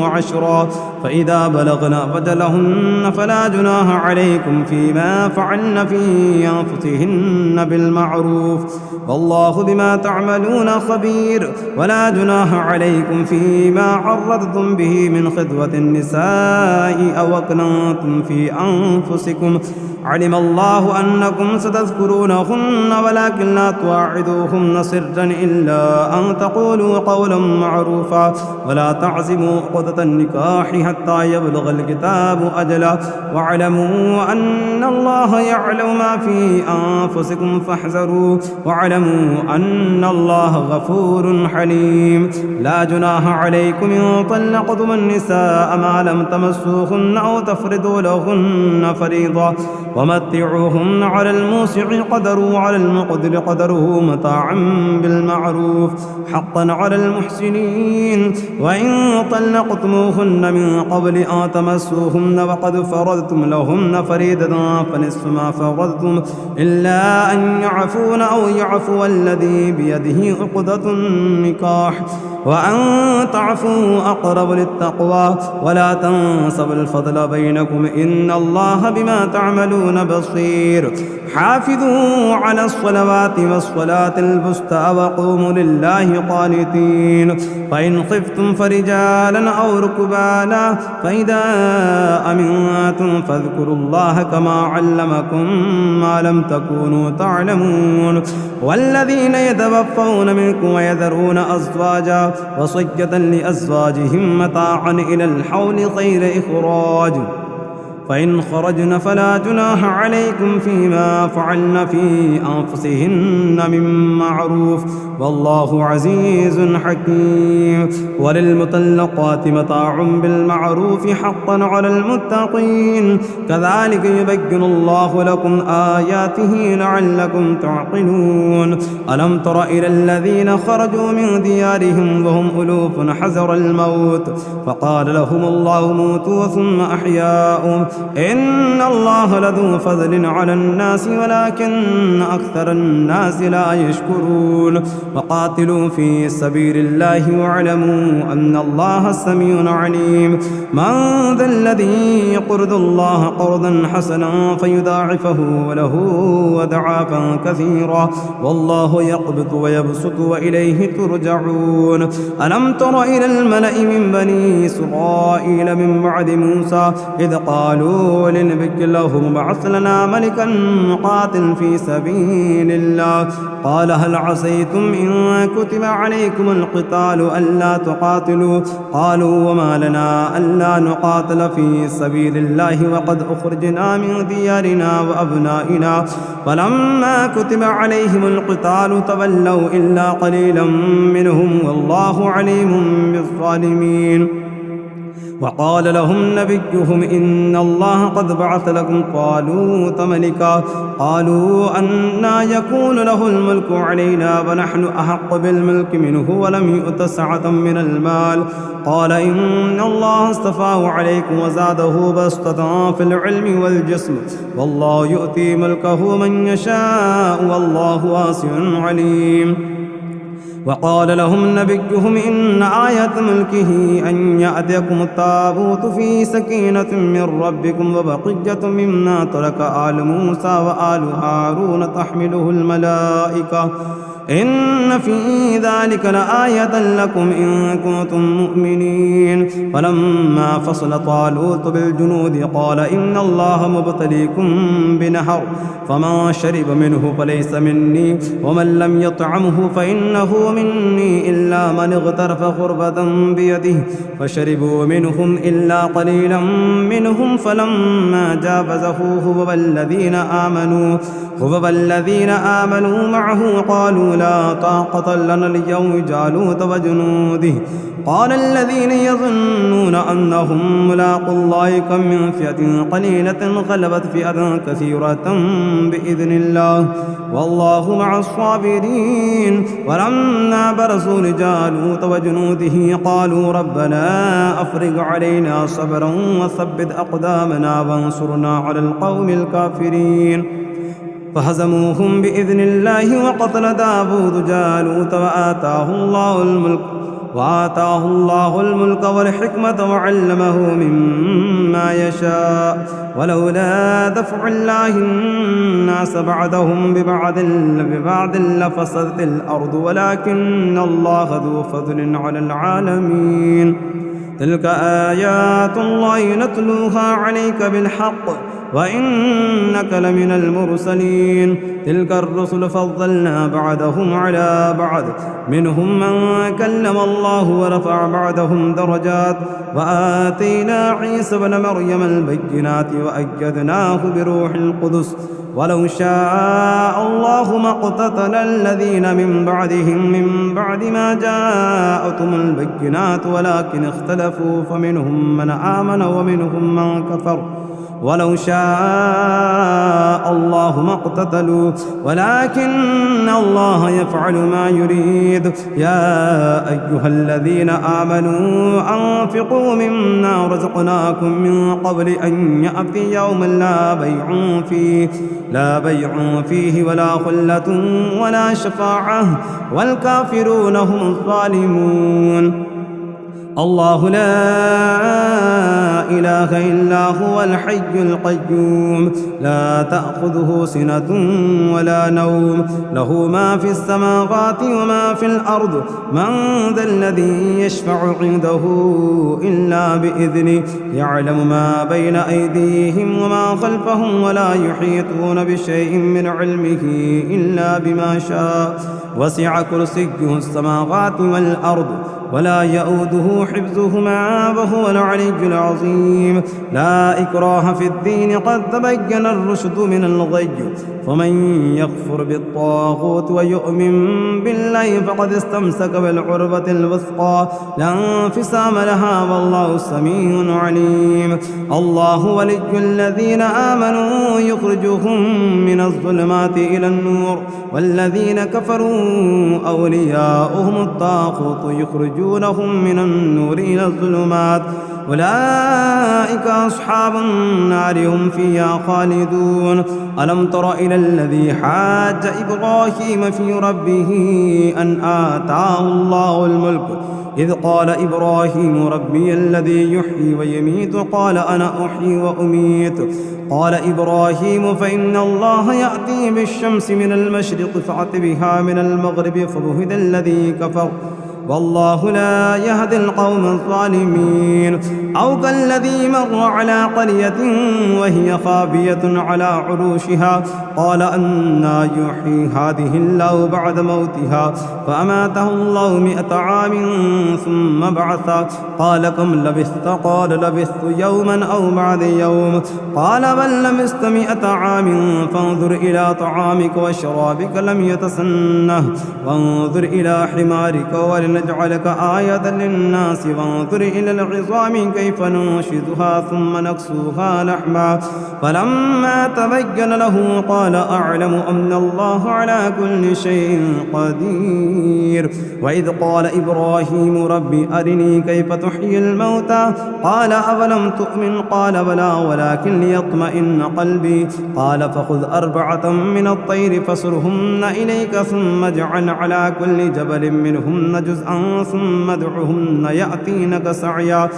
و10 فإذا بلغن أجلهن فلا جناح عليكم فيما فعلن في أنفسهن بالمعروف والله بما تعملون خبير. ولا جناح عليكم فيما عرضتم به من خطبة النساء أو أكننتم في أنفسكم علم الله أنكم ستذكرونهن ولكن لا تواعدوهن سرا إلا أن تقولوا قولا معروفا ولا تعزموا عقدة النكاح حتى يبلغ الكتاب أجله واعلموا أن الله يعلم ما في أنفسكم فاحذروا واعلموا أن الله غفور حليم. لا جناح عليكم إن طلقتم النساء ما لم تمسوهن أو تفرضوا لهن فريضة ومتعوهن على الموسع قدره وعلى المقدر قدره متاعا بالمعروف حقا على المحسنين. وإن طلقتموهن من قبل أن تمسوهن وقد فرضتم لهن فريضة فنصف ما فرضتم إلا أن يعفون أو يعفو الذي بيده عقدة النكاح وأن تعفوا أقرب للتقوى ولا تنسوا الفضل بينكم إن الله بما تعملون بصير حافظوا على الصلوات والصلاة الوسطى وقوموا لله قانتين فإن خفتم فرجالا أو ركبانا فإذا أمنتم فاذكروا الله كما علمكم ما لم تكونوا تعلمون والذين يتوفون منكم ويذرون أزواجا وصية لأزواجهم متاعا إلى الحول غير إخراج فإن خرجن فلا جناح عليكم فيما فعلن في أنفسهن من معروف والله عزيز حكيم وللمطلقات متاع بالمعروف حقا على المتقين كذلك يبين الله لكم آياته لعلكم تعقلون ألم تر إلى الذين خرجوا من ديارهم وهم ألوف حذر الموت فقال لهم الله موتوا ثم أحياهم إن الله لذو فضل على الناس ولكن أكثر الناس لا يشكرون وقاتلوا في سبيل الله واعلموا أن الله سميع عليم من ذا الذي يقرض الله قرضا حسنا فيضاعفه وله أضعافا كثيرا والله يقبض ويبسط وإليه ترجعون ألم تر إلى الملأ من بني إسرائيل من بعد موسى إذ قالوا لنبي لهم بعث لنا ملكا نقاتل في سبيل الله قال هل عسيتم إن كتب عليكم القتال ألا تقاتلوا قالوا وما لنا ألا نقاتل في سبيل الله وقد أخرجنا من ديارنا وأبنائنا فلما كتب عليهم القتال تولوا إلا قليلا منهم والله عليم بالظالمين وقال لهم نبيهم إن الله قد بعث لكم طالوت ملكا قالوا أنى يكون له الملك علينا ونحن أحق بالملك منه ولم يؤت سعة من المال قال إن الله اصطفاه عليكم وزاده بسطة في العلم والجسم والله يؤتي ملكه من يشاء والله واسع عليم وقال لهم نبيهم إن آية ملكه أن يأتيكم التابوت في سكينة من ربكم وبقية مما ترك آل موسى وآل هارون تحمله الملائكة إن في ذلك لآية لكم إن كنتم مؤمنين فلما فصل طالوت بالجنود قال إن الله مبتليكم بنهر فمن شرب منه فليس مني ومن لم يطعمه فإنه مني إلا من اغترف غربة بيده فشربوا منهم إلا قليلا منهم فلما جاوزه هو والذين آمنوا معه قالوا لا طاقة لنا اليوم جالوت وجنوده قال الذين يظنون أنهم ملاقوا الله كم من فئة قليلة غلبت فئة كثيرة بإذن الله والله مع الصابرين ولما برزوا لجالوت وجنوده قالوا ربنا أفرغ علينا صبرا وثبت أقدامنا وانصرنا على القوم الكافرين فهزموهم بإذن الله وقتل داود جالوت وآتاه الله الملك والحكمة وعلمه مما يشاء ولولا دفع الله الناس بعدهم ببعض لفسدت الأرض ولكن الله ذو فضل على العالمين تلك آيات الله نتلوها عليك بالحق وإنك لمن المرسلين تلك الرسل فضلنا بعدهم على بعض منهم من كلم الله ورفع بعدهم درجات وآتينا عيسى بن مريم البينات وأيدناه بروح القدس ولو شاء الله ما اقتتل الذين من بعدهم من بعد ما جاءتهم البينات ولكن اختلفوا فمنهم من آمن ومنهم من كفر ولو شاء الله ما اقتتلوا ولكن الله يفعل ما يريد. يا أيها الذين آمنوا أنفقوا مما رزقناكم من قبل أن يأتي يوم لا بيع فيه ولا خلة ولا شفاعة والكافرون هم الظالمون. الله لا إله إلا هو الحي القيوم لا تأخذه سنة ولا نوم له ما في السماوات وما في الأرض من ذا الذي يشفع عنده إلا بإذنه يعلم ما بين أيديهم وما خلفهم ولا يحيطون بشيء من علمه إلا بما شاء وسع كرسيه السماوات والأرض ولا يؤوده حفظهما وهو العلي العظيم. لا إكراه في الدين قد تبين الرشد من الغي فمن يكفر بالطاغوت ويؤمن بالله فقد استمسك بالعروة الوثقى لا انفصام لها والله سميع عليم. الله ولي الذين آمنوا يخرجهم من الظلمات إلى النور والذين كفروا أولياؤهم الطاغوت يخرجونهم من النور إلى الظلمات أولئك أصحاب النار هم فيها خالدون. ألم تر إلى الذي حاج إبراهيم في ربه أن آتاه الله الملك إذ قال إبراهيم ربي الذي يحيي ويميت قال أنا أحيي وأميت قال إبراهيم فإن الله يأتي بالشمس من المشرق فأت بها من المغرب فبهت الذي كفر والله لا يهدي القوم الظالمين. أو كالذي مر على قرية وهي خاوية على عروشها قال أنى يحيي هذه الله بعد موتها فأماته الله 100 عام ثم بعث قال كم لبثت قال لبثت يوما أو بعد يوم قال بل لبثت 100 عام فانظر إلى طعامك وشرابك لم يتسنه وانظر إلى حمارك ولنجعلك آية للناس وانظر إلى العظام كيف ننشدها ثم نكسوها لحما فلما تبين له قال أعلم أن الله على كل شيء قدير. وإذ قال إبراهيم ربي أرني كيف تحيي الموتى قال أولم تؤمن قال بلى ولكن ليطمئن قلبي قال فخذ 4 من الطير فصرهن إليك ثم اجعل على كل جبل منهن جزءا ثم ادعهن يأتينك سعيا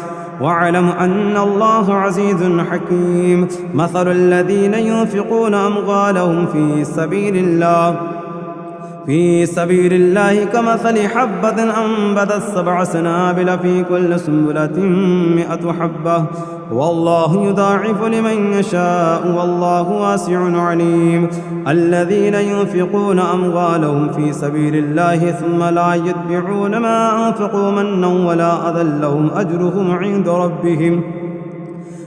واعلم أن الله عزيز حكيم. مثل الذين ينفقون أموالهم في سبيل الله كمثل حبة أنبتت 7 سنابل في كل سنبلة 100 حبة والله يضاعف لمن يشاء والله واسع عليم. الذين ينفقون أموالهم في سبيل الله ثم لا يتبعون ما أنفقوا منا ولا أذى لهم أجرهم عند ربهم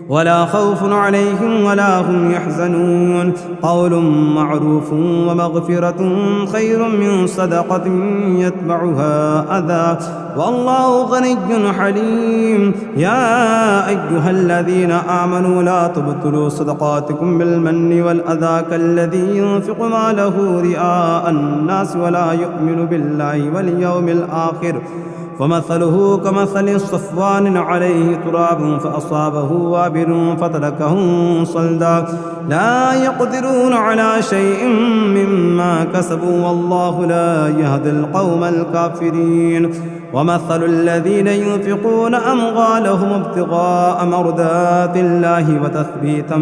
ولا خوف عليهم ولا هم يحزنون. قول معروف ومغفرة خير من صدقة يتبعها أذى والله غني حليم. يا أيها الذين آمنوا لا تبطلوا صدقاتكم بالمن والأذى كالذي ينفق ماله رئاء الناس ولا يؤمن بالله واليوم الآخر فمثله كمثل صفوان عليه تراب فأصابه وابل فتركه صلدا لا يقدرون على شيء مما كسبوا والله لا يهدي القوم الكافرين. ومثل الذين ينفقون أموالهم ابتغاء مرضات الله وتثبيتا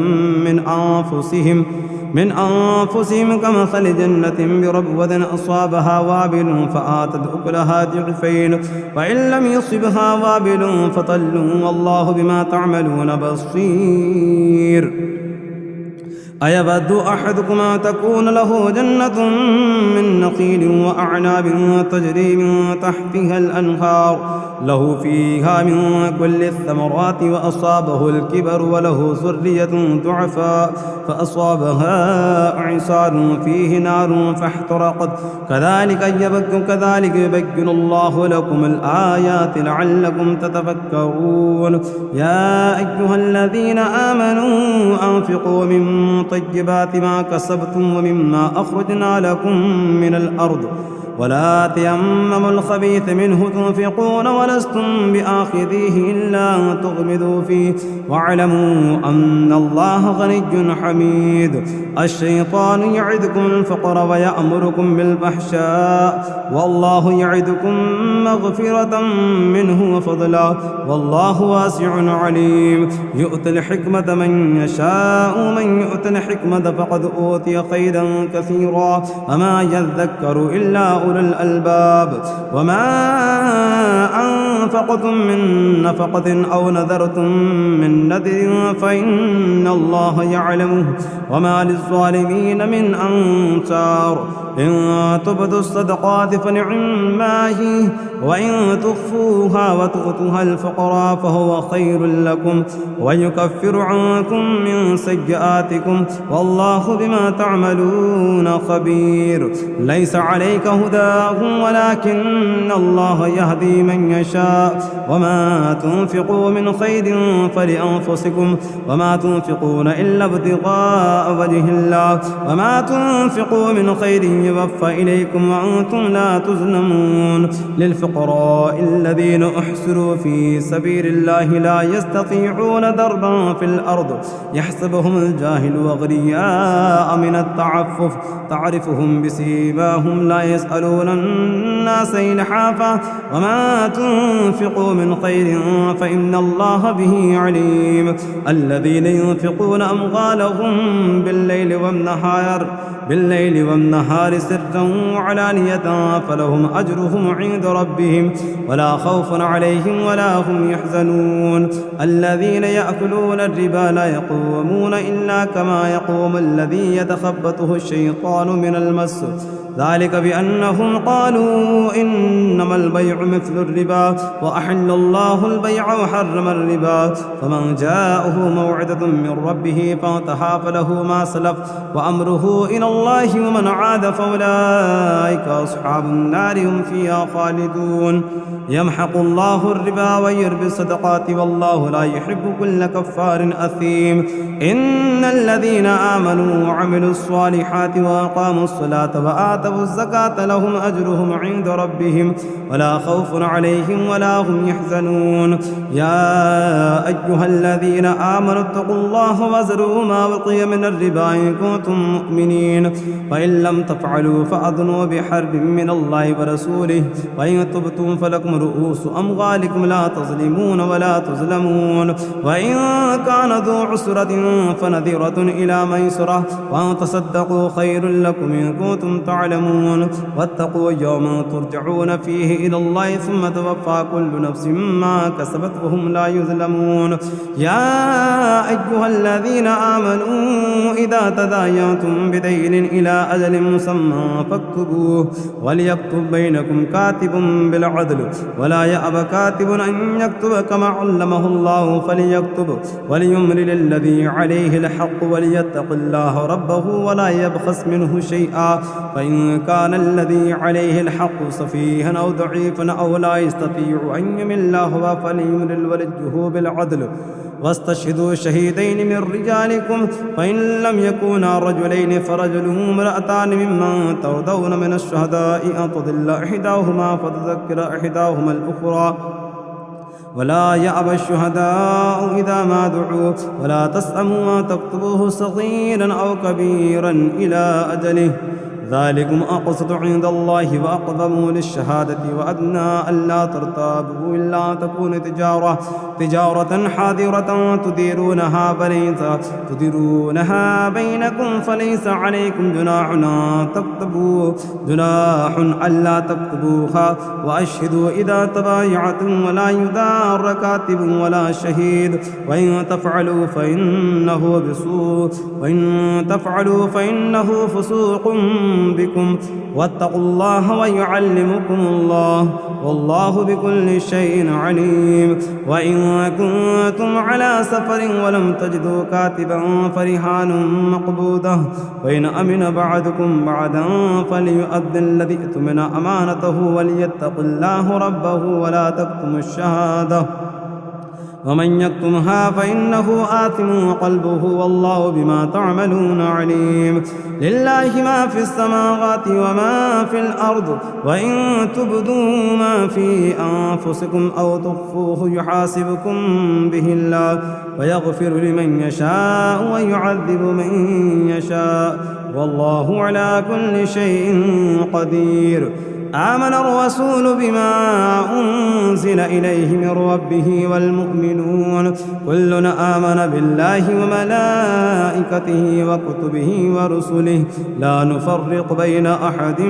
من أنفسهم كمثل جنة بربوة أصابها وابل فآتت أكلها ضعفين وإن لم يصبها وابل فطل والله بما تعملون بصير. أيود أحدكم أن تكون له جنة من نخيل وأعناب تجري من تحتها الأنهار له فيها من كل الثمرات وأصابه الكبر وله ذرية ضعفاء فأصابها إعصار فيه نار فاحترقت كذلك يبين الله لكم الآيات لعلكم تتفكرون. يا أيها الذين آمنوا أنفقوا من طيبات ما كسبتم ومما أخرجنا لكم من الأرض ولا تيمموا الخبيث منه تنفقون ولستم بآخذيه إلا أن تغمضوا فيه واعلموا أن الله غني حميد. الشيطان يعدكم الفقر ويأمركم بالفحشاء والله يعدكم مغفرة منه وفضلا والله واسع عليم. يؤتي الحكمة من يشاء ومن يؤت الحكمة فقد أوتي خيرا كثيرا وما يذكر إلا أولو الألباب. وما أنفقتم من نفقة أو نذرتم من نذر فإن الله يعلمه وما للظالمين من أنصار. إن تبدوا الصدقات فنعما هي وإن تخفوها وتؤتوها الفقراء فهو خير لكم ويكفر عنكم من سيئاتكم والله بما تعملون خبير. ليس عليك هداهم ولكن الله يهدي من يشاء وما تنفقوا من خير فلأنفسكم وما تنفقون إلا ابتغاء وجه الله وما تنفقوا من خير يوفى إليكم وأنتم لا تظلمون. للفقراء الذين أحصروا في سبيل الله لا يستطيعون ضربا في الأرض يحسبهم الجاهل أغنياء من التعفف تعرفهم بسيماهم لا يسألون الناس إلحافا وما تنفقوا من خير فإن الله به عليم. الذين ينفقون أموالهم بالليل والنهار سرا وعلانية فلهم أجرهم عند ربهم ولا خوف عليهم ولا هم يحزنون. الذين يأكلون الربا لا يقومون إلا كما يقوم الذي يتخبطه الشيطان من المس ذلك بأنهم قالوا إنما البيع مثل الربا وأحل الله البيع وحرم الربا فمن جاءه موعظة من ربه فانتهى فله ما سلف وأمره إلى الله ومن عاد فأولئك أصحاب النار هم فيها خالدون. يمحق الله الربا ويربي الصدقات والله لا يحب كل كفار أثيم. إن الذين آمنوا وعملوا الصالحات وأقاموا الصلاة وآتوا الزكاة لهم أجرهم عند ربهم ولا خوف عليهم ولا هم يحزنون. يا أيها الذين آمنوا اتقوا الله وذروا ما بقي من الربا إن كنتم مؤمنين فإن لم تفعلوا فأذنوا بحرب من الله ورسوله وإن تبتم فلكم رؤوس أموالكم لا تظلمون ولا تظلمون. وإن كان ذو عسرة فنذرة إلى ميسرة وأن تصدقوا خير لكم إن كنتم تعلمون. واتقوا يوما ترجعون فيه إلى الله ثم توفى كل نفس ما كسبت وهم لا يظلمون. يا أيها الذين آمنوا إذا تداينتم بدين إلى أجل مسمى فاكتبوه وليكتب بينكم كاتب بالعدل ولا يأب كاتب أن يكتب كما علمه الله فليكتب وليملل الذي عليه الحق وليتق الله ربه ولا يبخس منه شيئا فإن كان الذي عليه الحق سفيها أو ضعيفا أو لا يستطيع أن يمل هو فليملل وليه بالعدل واستشهدوا شهيدين من رجالكم فإن لم يكونا رجلين فرجل وامرأتان ممن ترضون من الشهداء أن تضل إحداهما فتذكر إحداهما الأخرى ولا يأبى الشهداء إذا ما دعوا ولا تسأموا أن تكتبوه صغيرا أو كبيرا إلى أجله ذلكم أقسط عند الله وأقدم للشهادة وأدنى ألا ترتابوا إلا تكون تجارة حاضرة تديرونها بينكم فليس عليكم جناح ألا تكتبوها وأشهدوا إذا تبايعتم ولا يدار كاتب ولا شهيد وإن تفعلوا فإنه فسوق بكم واتقوا الله ويعلمكم الله والله بكل شيء عليم. وإن كنتم على سفر ولم تجدوا كاتبا فرهان مقبوضة وإن أمن بعضكم بعضا فليؤد الذي اؤتمن أمانته وليتق الله ربه ولا تكتموا الشهادة ومن يكتمها فإنه آثم قلبه والله بما تعملون عليم. لله ما في السماوات وما في الأرض وإن تبدوا ما في أنفسكم أو تخفوه يحاسبكم به الله ويغفر لمن يشاء ويعذب من يشاء والله على كل شيء قدير. آمن الرسول بما أنزل إليه من ربه والمؤمنون كلنا آمن بالله وملائكته وكتبه ورسله لا نفرق بين أحد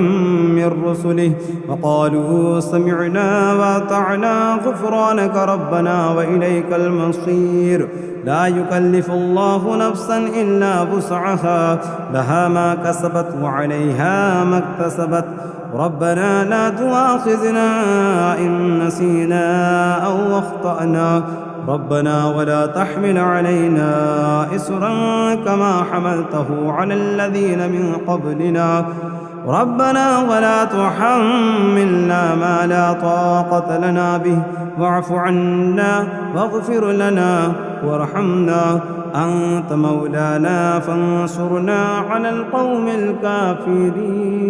من رسله وقالوا سمعنا وأطعنا غفرانك ربنا وإليك المصير. لا يكلف الله نفسا إلا وسعها لها ما كسبت وعليها ما اكتسبت ربنا لا تؤاخذنا إن نسينا أو أخطأنا ربنا ولا تحمل علينا إصرا كما حملته على الذين من قبلنا ربنا ولا تحملنا ما لا طاقة لنا به واعف عنا واغفر لنا وارحمنا أنت مولانا فانصرنا على القوم الكافرين.